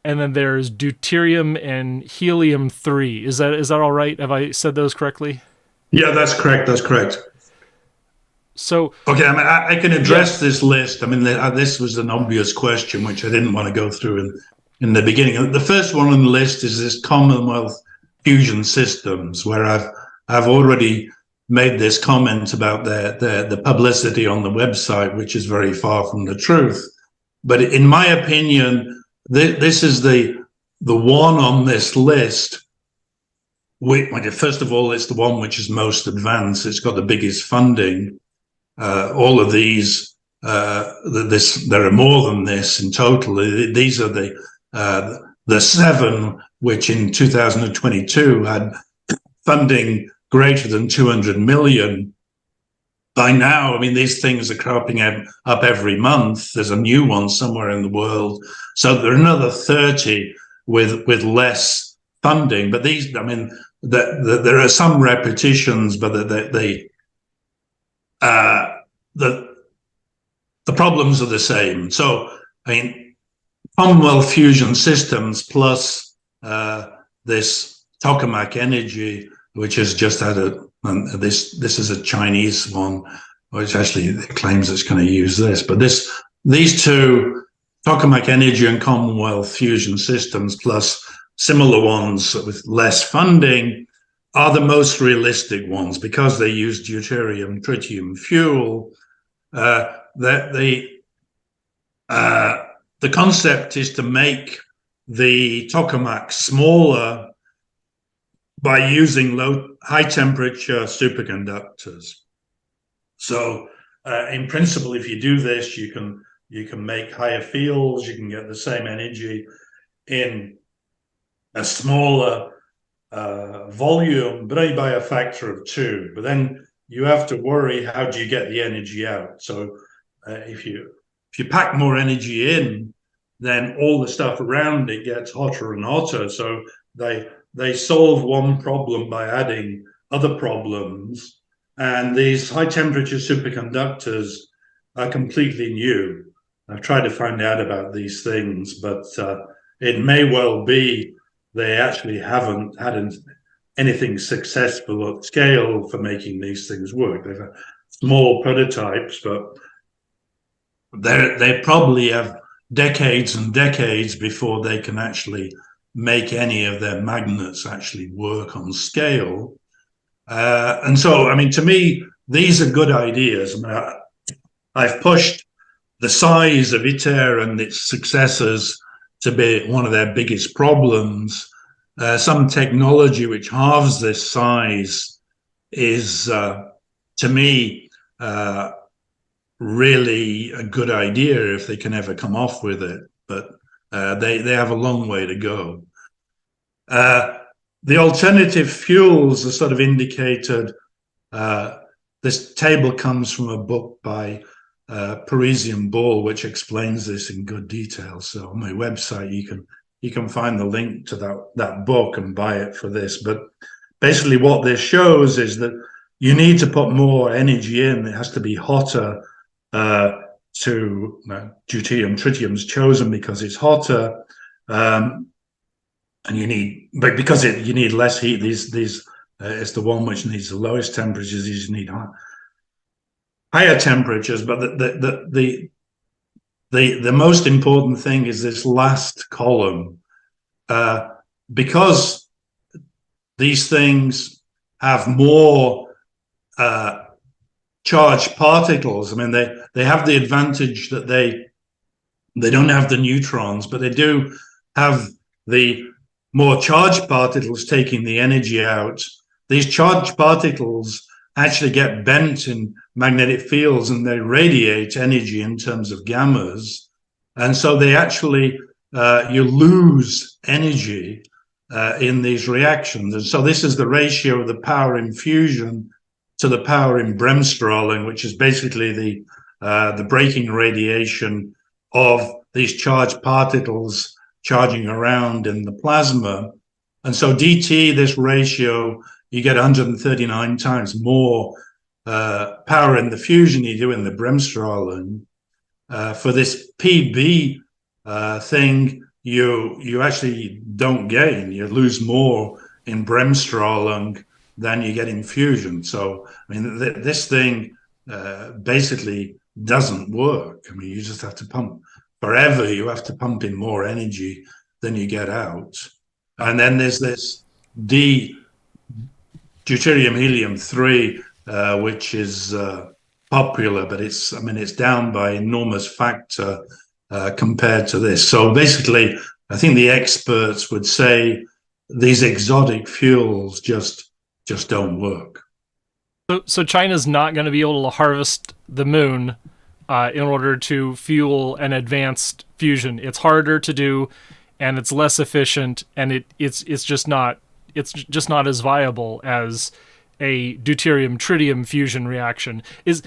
Speaker 1: and then there's deuterium and helium-3. Is that all right? Have I said those correctly?
Speaker 2: Yeah, that's correct. That's correct.
Speaker 1: So
Speaker 2: okay, I can address this list. I mean, this was an obvious question which I didn't want to go through in the beginning. The first one on the list is this Commonwealth Fusion Systems, where I've already made this comment about the publicity on the website, which is very far from the truth. But in my opinion, this is the one on this list. First of all, it's the one which is most advanced. It's got the biggest funding. All of these, there are more than this in total. These are the 7 which in 2022 had funding greater than 200 million. By now, I mean, these things are cropping up every month. There's a new one somewhere in the world. So there are another 30 with less funding. But these, I mean, there are some repetitions, but the problems are the same. So, I mean, Commonwealth Fusion Systems plus this Tokamak Energy, which has just had this is a Chinese one, which actually claims it's going to use this. But these two, Tokamak Energy and Commonwealth Fusion Systems, plus similar ones with less funding, are the most realistic ones because they use deuterium tritium fuel. The concept is to make the tokamak smaller by using high temperature superconductors. So in principle, if you do this, you can make higher fields, you can get the same energy in a smaller volume, but only by a factor of 2. But then you have to worry, how do you get the energy out? So if you pack more energy in, then all the stuff around it gets hotter and hotter. So they solve one problem by adding other problems. And these high temperature superconductors are completely new. I've tried to find out about these things, but it may well be they actually haven't had anything successful at scale for making these things work. They've had small prototypes, but they probably have decades and decades before they can actually make any of their magnets actually work on scale. And so, I mean, to me, these are good ideas. I mean, I've pushed the size of ITER and its successors to be one of their biggest problems. Some technology which halves this size is, to me, really a good idea if they can ever come off with it. But they have a long way to go. The alternative fuels are sort of indicated. This table comes from a book by Parisian Ball, which explains this in good detail. So on my website, you can find the link to that book and buy it for this. But basically, what this shows is that you need to put more energy in. It has to be hotter. Deuterium, tritium's chosen because it's hotter, and you need less heat. These it's the one which needs the lowest temperatures. These need higher temperatures, but the most important thing is this last column, because these things have more charged particles. I mean, they have the advantage that they don't have the neutrons, but they do have the more charged particles taking the energy out. These charged particles actually get bent in magnetic fields and they radiate energy in terms of gammas. And so they actually, you lose energy in these reactions. And so this is the ratio of the power in fusion to the power in bremsstrahlung, which is basically the breaking radiation of these charged particles charging around in the plasma. And so dt, this ratio, you get 139 times more power in the fusion you do in the bremsstrahlung. For this PB thing, you actually don't gain. You lose more in bremsstrahlung than you get in fusion. So, I mean, this thing basically doesn't work. I mean, you just have to pump forever. You have to pump in more energy than you get out. And then there's this deuterium helium-3, which is popular, but it's down by enormous factor compared to this. So basically, I think the experts would say these exotic fuels just don't work.
Speaker 1: So China's not going to be able to harvest the moon in order to fuel an advanced fusion. It's harder to do, and it's less efficient, and it's just not as viable as a deuterium tritium fusion reaction. Is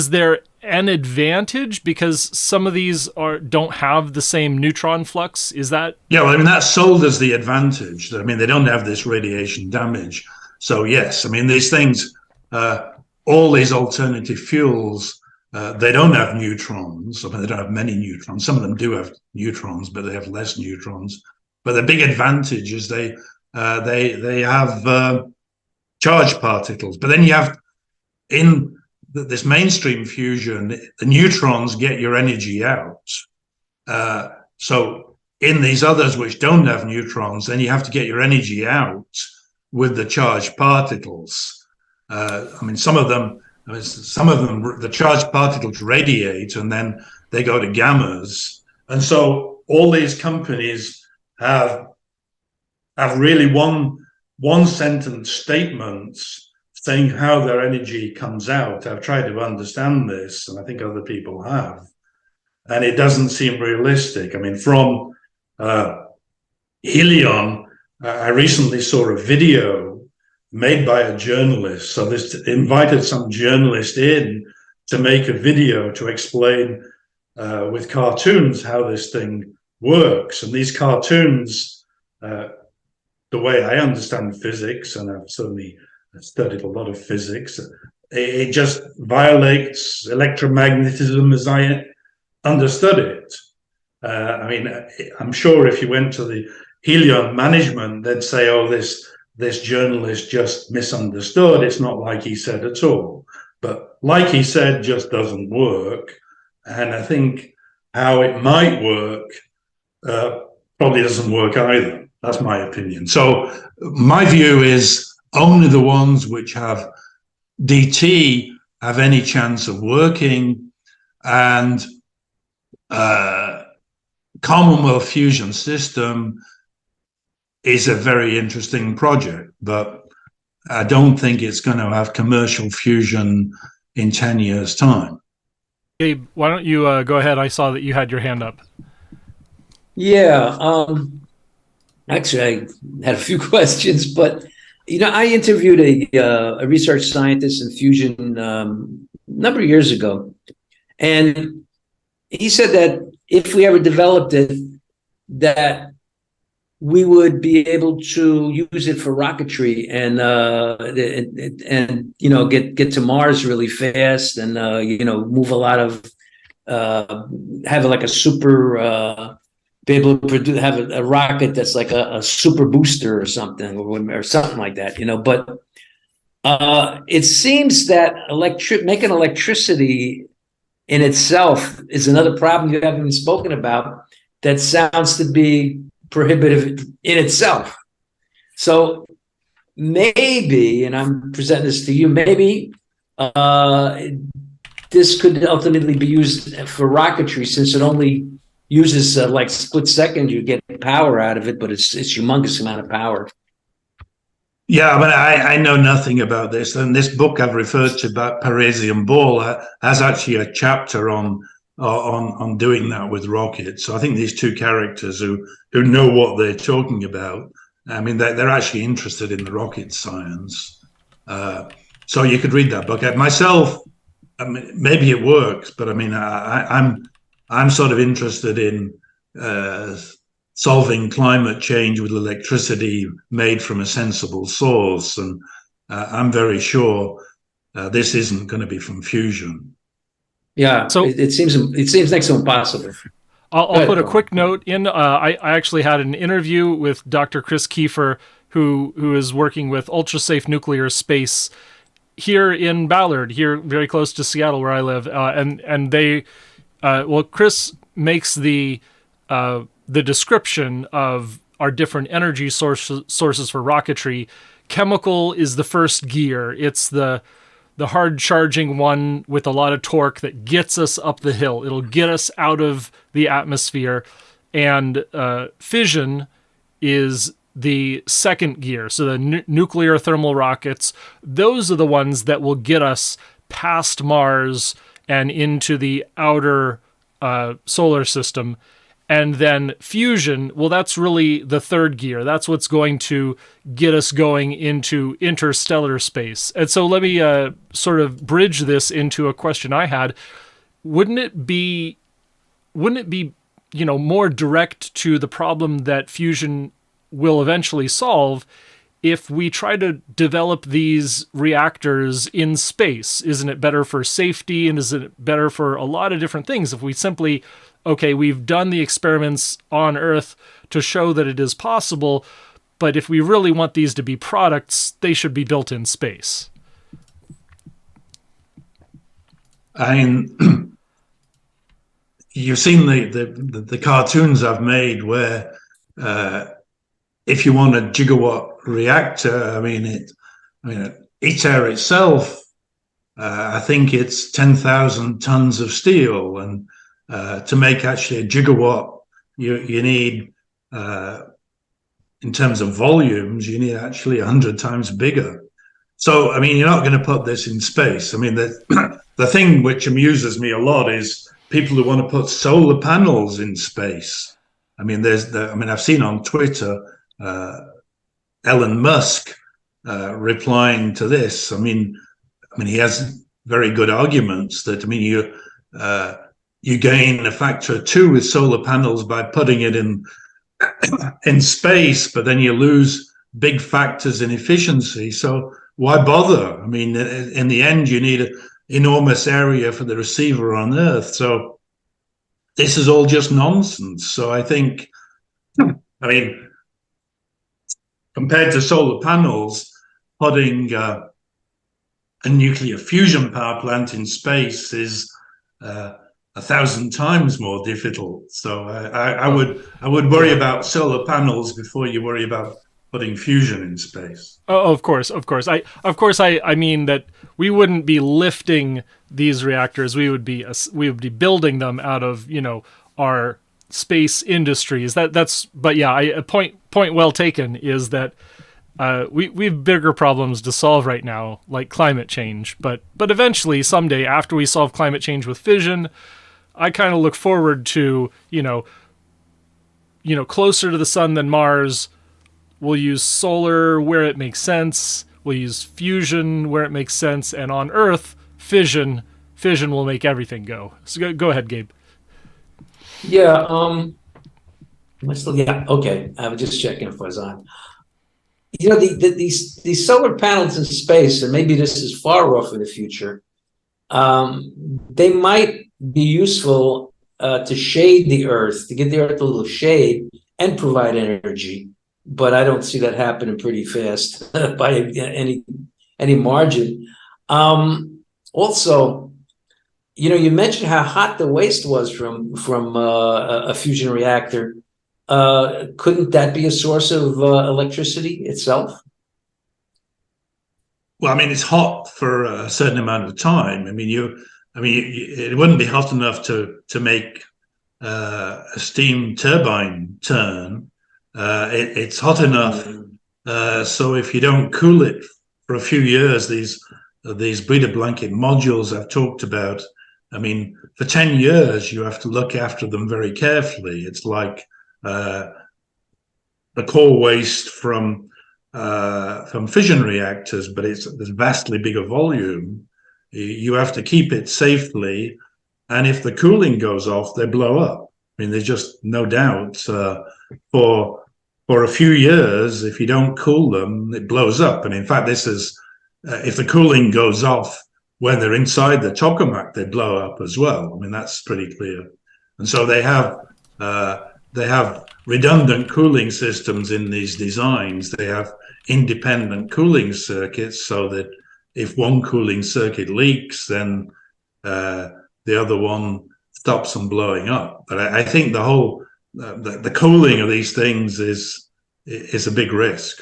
Speaker 1: there an advantage because some of these don't have the same neutron flux? Is that?
Speaker 2: Yeah, well, I mean, that's sold as the advantage. I mean, they don't have this radiation damage. So yes, I mean, these things, all these alternative fuels, they don't have neutrons. I mean, they don't have many neutrons. Some of them do have neutrons, but they have less neutrons. But the big advantage is they have charged particles. But then you have, in this mainstream fusion, the neutrons get your energy out. So in these others which don't have neutrons, then you have to get your energy out with the charged particles. I mean, some of them, the charged particles radiate and then they go to gammas. And so all these companies have really one sentence statements saying how their energy comes out. I've tried to understand this, and I think other people have, and it doesn't seem realistic. I mean, from Helion, I recently saw a video made by a journalist. So this invited some journalist in to make a video to explain with cartoons how this thing works. And these cartoons, the way I understand physics, and I've certainly studied a lot of physics, it just violates electromagnetism as I understood it. I mean, I'm sure if you went to the Helion management, they'd say, oh, this journalist just misunderstood. It's not like he said at all. But like he said just doesn't work. And I think how it might work probably doesn't work either. That's my opinion. So my view is only the ones which have DT have any chance of working, and Commonwealth Fusion System is a very interesting project, but I don't think it's going to have commercial fusion in 10 years' time.
Speaker 1: Gabe, why don't you go ahead? I saw that you had your hand up.
Speaker 3: Yeah. Actually, I had a few questions, but I interviewed a research scientist in fusion a number of years ago, and he said that if we ever developed it, that we would be able to use it for rocketry and get to Mars really fast, and move a lot of have like a super be able to produce, have a rocket that's like a super booster or something like that. But it seems that making electricity in itself is another problem you haven't even spoken about. That sounds to be prohibitive in itself. So maybe, and I'm presenting this to you, maybe this could ultimately be used for rocketry, since it only uses like split second, you get power out of it, but it's humongous amount of power.
Speaker 2: Yeah, but I know nothing about this. And this book I've referred to about Parisian ball has actually a chapter on doing that with rockets. So I think these two characters who know what they're talking about, I mean, they're actually interested in the rocket science. So you could read that book. Myself, I mean, maybe it works, but I mean, I'm sort of interested in solving climate change with electricity made from a sensible source, and I'm very sure this isn't going to be from fusion.
Speaker 3: Yeah, so it seems next to impossible.
Speaker 1: I'll put a quick note in. I actually had an interview with Dr. Chris Kiefer, who is working with ultra-safe nuclear space here in Ballard, here very close to Seattle, where I live, and they. Chris makes the description of our different energy sources for rocketry. Chemical is the first gear. It's the hard charging one with a lot of torque that gets us up the hill. It'll get us out of the atmosphere. And fission is the second gear. So the nuclear thermal rockets, those are the ones that will get us past Mars and into the outer solar system. And then fusion, well, that's really the third gear. That's what's going to get us going into interstellar space. And so let me sort of bridge this into a question I had. Wouldn't it be, more direct to the problem that fusion will eventually solve if we try to develop these reactors in space? Isn't it better for safety, and is it better for a lot of different things if we simply, okay, we've done the experiments on Earth to show that it is possible, but if we really want these to be products, they should be built in space?
Speaker 2: I mean, you've seen the cartoons I've made where if you want a gigawatt reactor, I mean, ITER itself, I think it's 10,000 tons of steel, and to make actually a gigawatt, you need, in terms of volumes, you need actually 100 times bigger. So, I mean, you're not going to put this in space. I mean, the thing which amuses me a lot is people who want to put solar panels in space. I mean, I've seen on Twitter, Elon Musk replying to this. I mean, he has very good arguments that, I mean, you gain a factor of 2 with solar panels by putting it in space, but then you lose big factors in efficiency. So why bother? I mean, in the end, you need an enormous area for the receiver on Earth. So this is all just nonsense. So I think, I mean, compared to solar panels, putting a nuclear fusion power plant in space is 1,000 times more difficult. So I would worry about solar panels before you worry about putting fusion in space.
Speaker 1: Oh, of course, of course. I mean that we wouldn't be lifting these reactors. We would be building them out of our space industries. But yeah, a point well taken is that we have bigger problems to solve right now, like climate change. But eventually, someday, after we solve climate change with fission, I kind of look forward to closer to the sun than Mars. We'll use solar where it makes sense. We'll use fusion where it makes sense, and on Earth, fission will make everything go. So go ahead, Gabe.
Speaker 3: Yeah. Am I still? Yeah. Okay. I was just checking if I was on. These solar panels in space, and maybe this is far off in the future. They might be useful to shade the Earth, to give the Earth a little shade and provide energy. But I don't see that happening pretty fast by any margin. Also, you mentioned how hot the waste was from a fusion reactor. Couldn't that be a source of electricity itself?
Speaker 2: Well, I mean, it's hot for a certain amount of time. It wouldn't be hot enough to make a steam turbine turn. It's hot enough, so if you don't cool it for a few years, these breeder blanket modules I've talked about, I mean, for 10 years you have to look after them very carefully. It's like the core waste from fission reactors, but there's vastly bigger volume. You have to keep it safely, and if the cooling goes off, they blow up. I mean, there's just no doubt for a few years, if you don't cool them, it blows up. And in fact, this is if the cooling goes off when they're inside the tokamak, they blow up as well. I mean, that's pretty clear. And so they have redundant cooling systems in these designs. They have independent cooling circuits so that if one cooling circuit leaks, then the other one stops them blowing up. But I think the whole the cooling of these things is a big risk.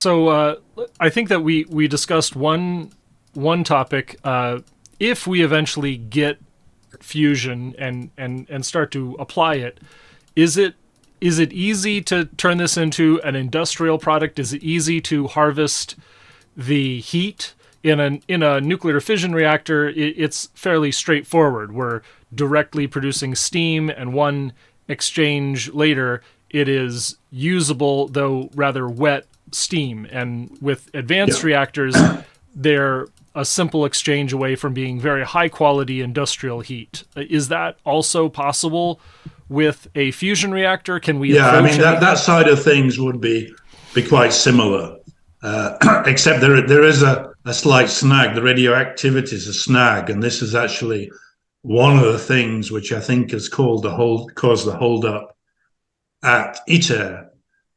Speaker 1: So I think that we discussed one topic. If we eventually get fusion and start to apply it, is it easy to turn this into an industrial product? Is it easy to harvest the heat? In a nuclear fission reactor, it's fairly straightforward. We're directly producing steam, and one exchange later, it is usable, though rather wet, steam. And with advanced reactors, they're a simple exchange away from being very high-quality industrial heat. Is that also possible with a fusion reactor? Can we?
Speaker 2: Yeah, I mean, that side of things would be quite similar, except there is a slight snag. The radioactivity is a snag, and this is actually one of the things which I think has caused the hold-up at ITER,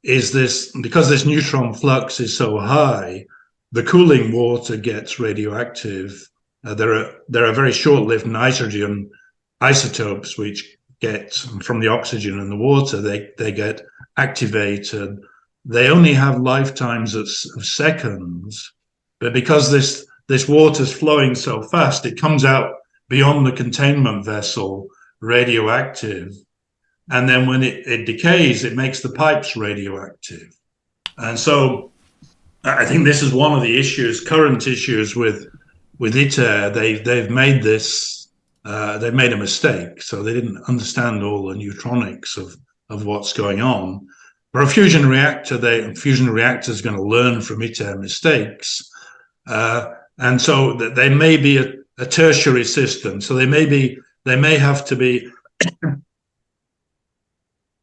Speaker 2: is this, because this neutron flux is so high, the cooling water gets radioactive. There are very short-lived nitrogen isotopes which get from the oxygen in the water. They get activated. They only have lifetimes of seconds, but because this water's flowing so fast, it comes out beyond the containment vessel radioactive. And then when it decays, it makes the pipes radioactive. And so I think this is one of the current issues with ITER. They've made this, they've made a mistake. So they didn't understand all the neutronics of what's going on. For a fusion reactor, fusion reactor is going to learn from ITER mistakes. And so they may be a tertiary system. So they may have to be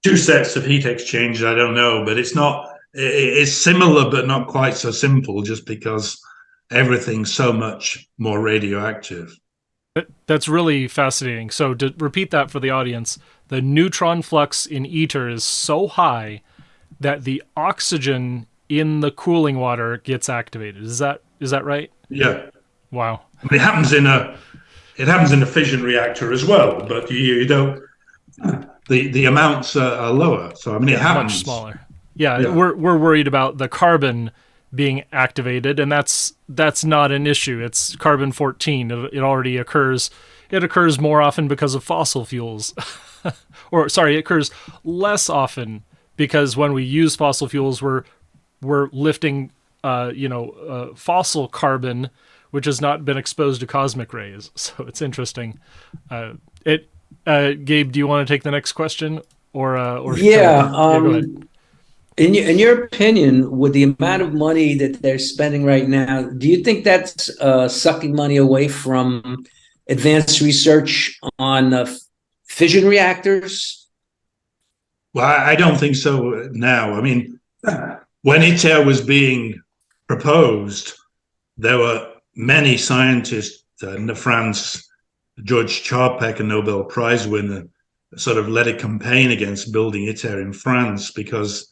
Speaker 2: two sets of heat exchangers. I don't know, but it's similar, but not quite so simple, just because everything's so much more radioactive.
Speaker 1: That's really fascinating. So to repeat that for the audience, the neutron flux in ITER is so high that the oxygen in the cooling water gets activated. Is that right?
Speaker 2: Yeah.
Speaker 1: Wow.
Speaker 2: It happens in a fission reactor as well, but you don't. the amounts are lower. So I mean, it
Speaker 1: Yeah, much
Speaker 2: happens.
Speaker 1: smaller. Yeah,
Speaker 2: Yeah.
Speaker 1: we're worried about the carbon being activated, and that's not an issue. It's carbon 14. It already occurs. It occurs more often because of fossil fuels, or sorry, it occurs less often because when we use fossil fuels, we're lifting, fossil carbon, which has not been exposed to cosmic rays. So it's interesting. It, Gabe, do you want to take the next question, or
Speaker 3: Yeah.
Speaker 1: yeah, go ahead.
Speaker 3: In your opinion, with the amount of money that they're spending right now, do you think that's sucking money away from advanced research on fission reactors?
Speaker 2: Well, I don't think so now. I mean, when ITER was being proposed, there were many scientists in France. George Charpak, a Nobel Prize winner, sort of led a campaign against building ITER in France because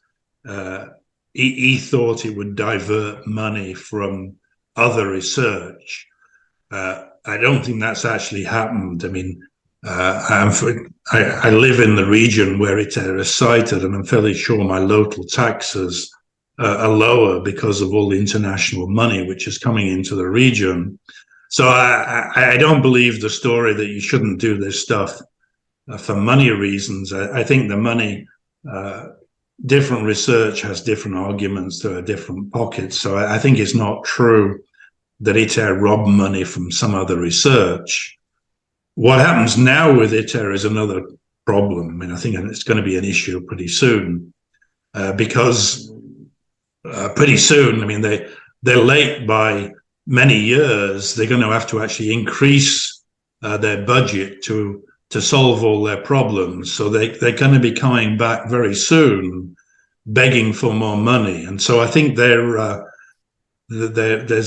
Speaker 2: he thought it would divert money from other research. I don't think that's actually happened. I mean, I live in the region where ITER is sited, and I'm fairly sure my local taxes are lower because of all the international money which is coming into the region. So I don't believe the story that you shouldn't do this stuff for money reasons. I think the money, different research has different arguments to different pockets. So I think it's not true that ITER robbed money from some other research. What happens now with ITER is another problem. I mean, I think it's going to be an issue pretty soon because pretty soon, I mean, they're late by many years. They're going to have to actually increase their budget to solve all their problems. So they're going to be coming back very soon, begging for more money. And so I think there's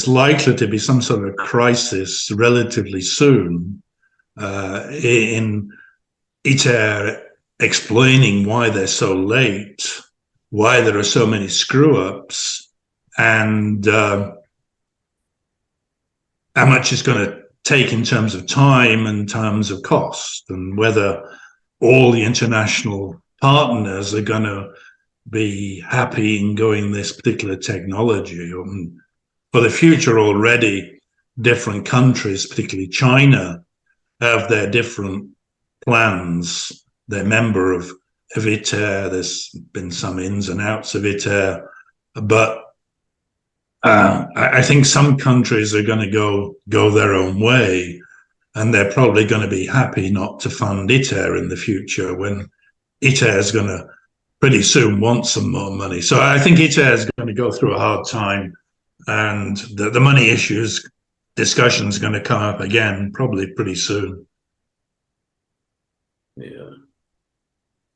Speaker 2: likely to be some sort of crisis relatively soon in ITER explaining why they're so late, why there are so many screw-ups, and how much it's going to take in terms of time and terms of cost, and whether all the international partners are going to be happy in going this particular technology. For the future already, different countries, particularly China, have their different plans. They're member of ITER. There's been some ins and outs of ITER, but I think some countries are going to go their own way, and they're probably going to be happy not to fund ITER in the future when ITER is going to pretty soon want some more money. So I think ITER is going to go through a hard time, and the money issues discussion is going to come up again probably pretty soon.
Speaker 3: Yeah.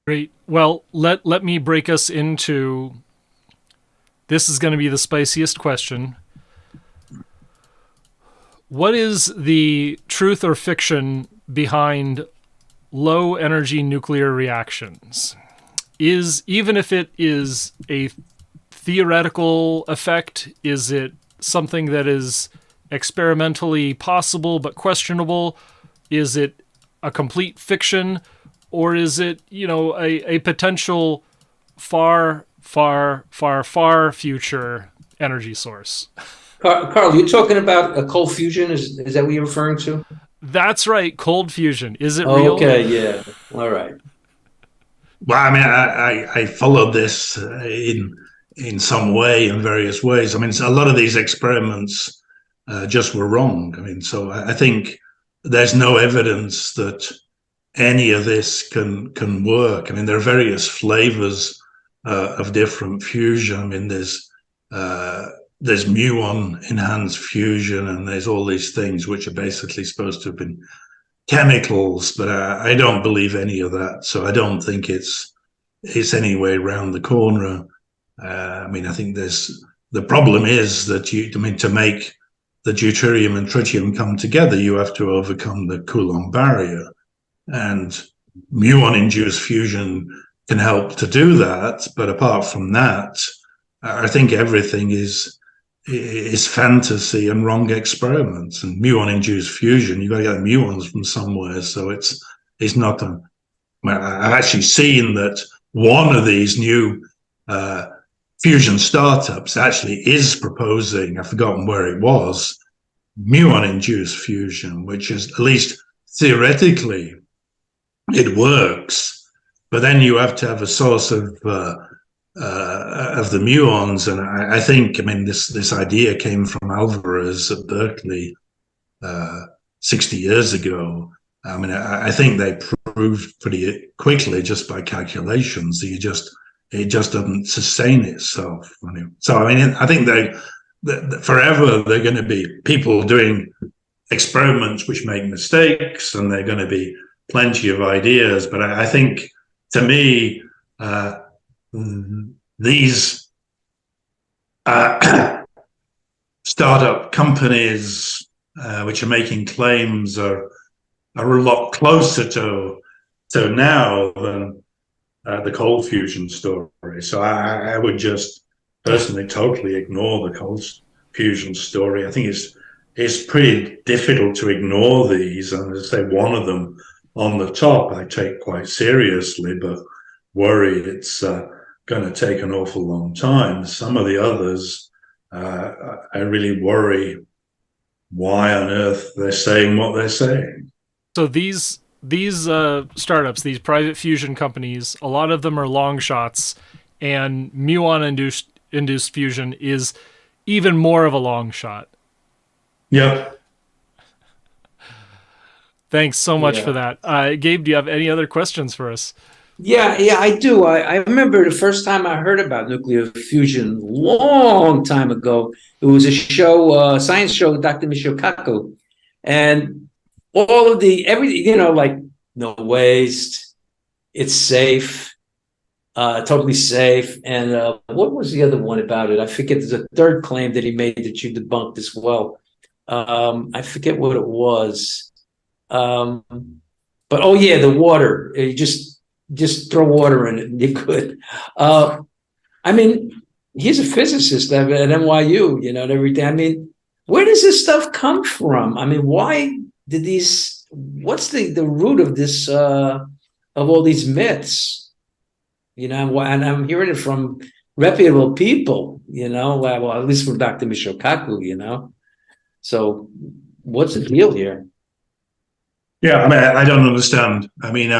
Speaker 1: Great. Well, let me break us into. This is going to be the spiciest question. What is the truth or fiction behind low energy nuclear reactions? Even if it is a theoretical effect, is it something that is experimentally possible but questionable? Is it a complete fiction, or is it, a potential far future energy source?
Speaker 3: Carl, you're talking about a cold fusion? Is that what you're referring to?
Speaker 1: That's right, cold fusion. Is it real?
Speaker 3: Okay, yeah. All right.
Speaker 2: Well, I mean, I followed this in some way, in various ways. I mean, a lot of these experiments just were wrong. I mean, so I think there's no evidence that any of this can work. I mean, there are various flavors of different fusion. I mean, there's muon enhanced fusion, and there's all these things which are basically supposed to have been chemicals, but I don't believe any of that. So I don't think it's any way around the corner. I mean, I think the problem is that to make the deuterium and tritium come together, you have to overcome the Coulomb barrier, and muon-induced fusion can help to do that. But apart from that, I think everything is fantasy and wrong experiments. And muon-induced fusion, you've got to get muons from somewhere, so it's not I've actually seen that one of these new fusion startups actually is proposing, I've forgotten where it was, muon-induced fusion, which is, at least theoretically, it works. But then you have to have a source of the muons, and I think, I mean, this idea came from Alvarez at Berkeley 60 years ago. I mean, I think they proved pretty quickly just by calculations that it just doesn't sustain itself. So I mean, I think forever they're going to be people doing experiments which make mistakes, and they're going to be plenty of ideas. But I think, to me, these startup companies which are making claims are a lot closer to now than the cold fusion story. So I would just personally totally ignore the cold fusion story. I think it's pretty difficult to ignore these, and as I say, one of them on the top I take quite seriously, but worry it's going to take an awful long time. Some of the others, I really worry why on earth they're saying what they're saying.
Speaker 1: So these startups, these private fusion companies, a lot of them are long shots, and muon-induced fusion is even more of a long shot.
Speaker 2: Yep.
Speaker 1: Thanks so much for that. Gabe, do you have any other questions for us?
Speaker 3: Yeah, I do. I remember the first time I heard about nuclear fusion, long time ago. It was a show, science show with Dr. Michio, and all of everything, like no waste, it's safe, totally safe. And what was the other one about it? I forget. There's a third claim that he made that you debunked as well. I forget what it was. But oh yeah, the water. You just throw water in it and you're good. I mean, he's a physicist at NYU, and everything. I mean, where does this stuff come from? I mean, why did what's the root of this, of all these myths? And I'm hearing it from reputable people, well, at least from Dr. Michio, So what's the deal here?
Speaker 2: Yeah, I mean, I don't understand. I mean,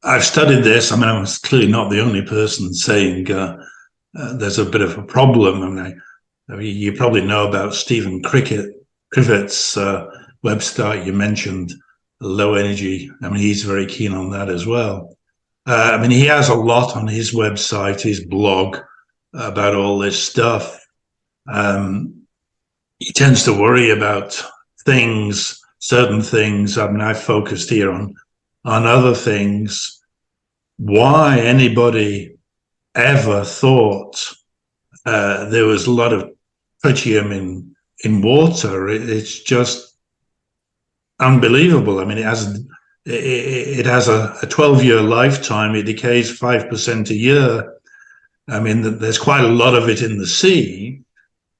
Speaker 2: I've studied this. I mean, I was clearly not the only person saying there's a bit of a problem. I mean, you probably know about Stephen Crivet's website. You mentioned low energy. I mean, he's very keen on that as well. I mean, he has a lot on his website, his blog, about all this stuff. He tends to worry about certain things. I mean, I focused here on other things. Why anybody ever thought there was a lot of tritium in water? It's just unbelievable. I mean, it has a 12-year lifetime. It decays 5% a year. I mean, there's quite a lot of it in the sea,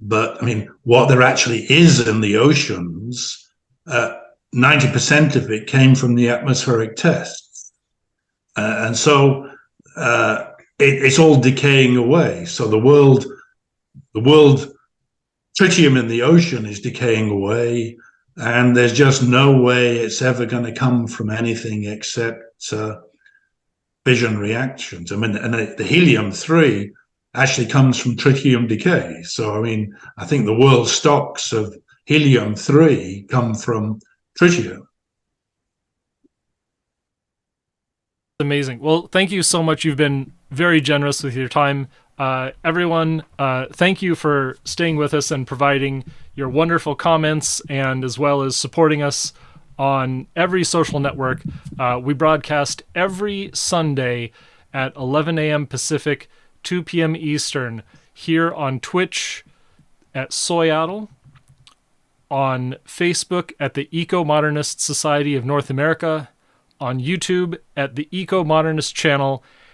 Speaker 2: but I mean, what there actually is in the oceans, 90% of it came from the atmospheric tests. And so it's all decaying away. So the world tritium in the ocean is decaying away, and there's just no way it's ever going to come from anything except fission reactions. I mean, and the helium-3 actually comes from tritium decay. So, I mean, I think the world stocks of helium-3 come from tritium.
Speaker 1: Amazing. Well, thank you so much. You've been very generous with your time. Everyone, thank you for staying with us and providing your wonderful comments, and as well as supporting us on every social network. We broadcast every Sunday at 11 a.m. Pacific, 2 p.m. Eastern, here on Twitch at Soyadle, on Facebook at the Ecomodernist Society of North America, on YouTube at the Ecomodernist channel,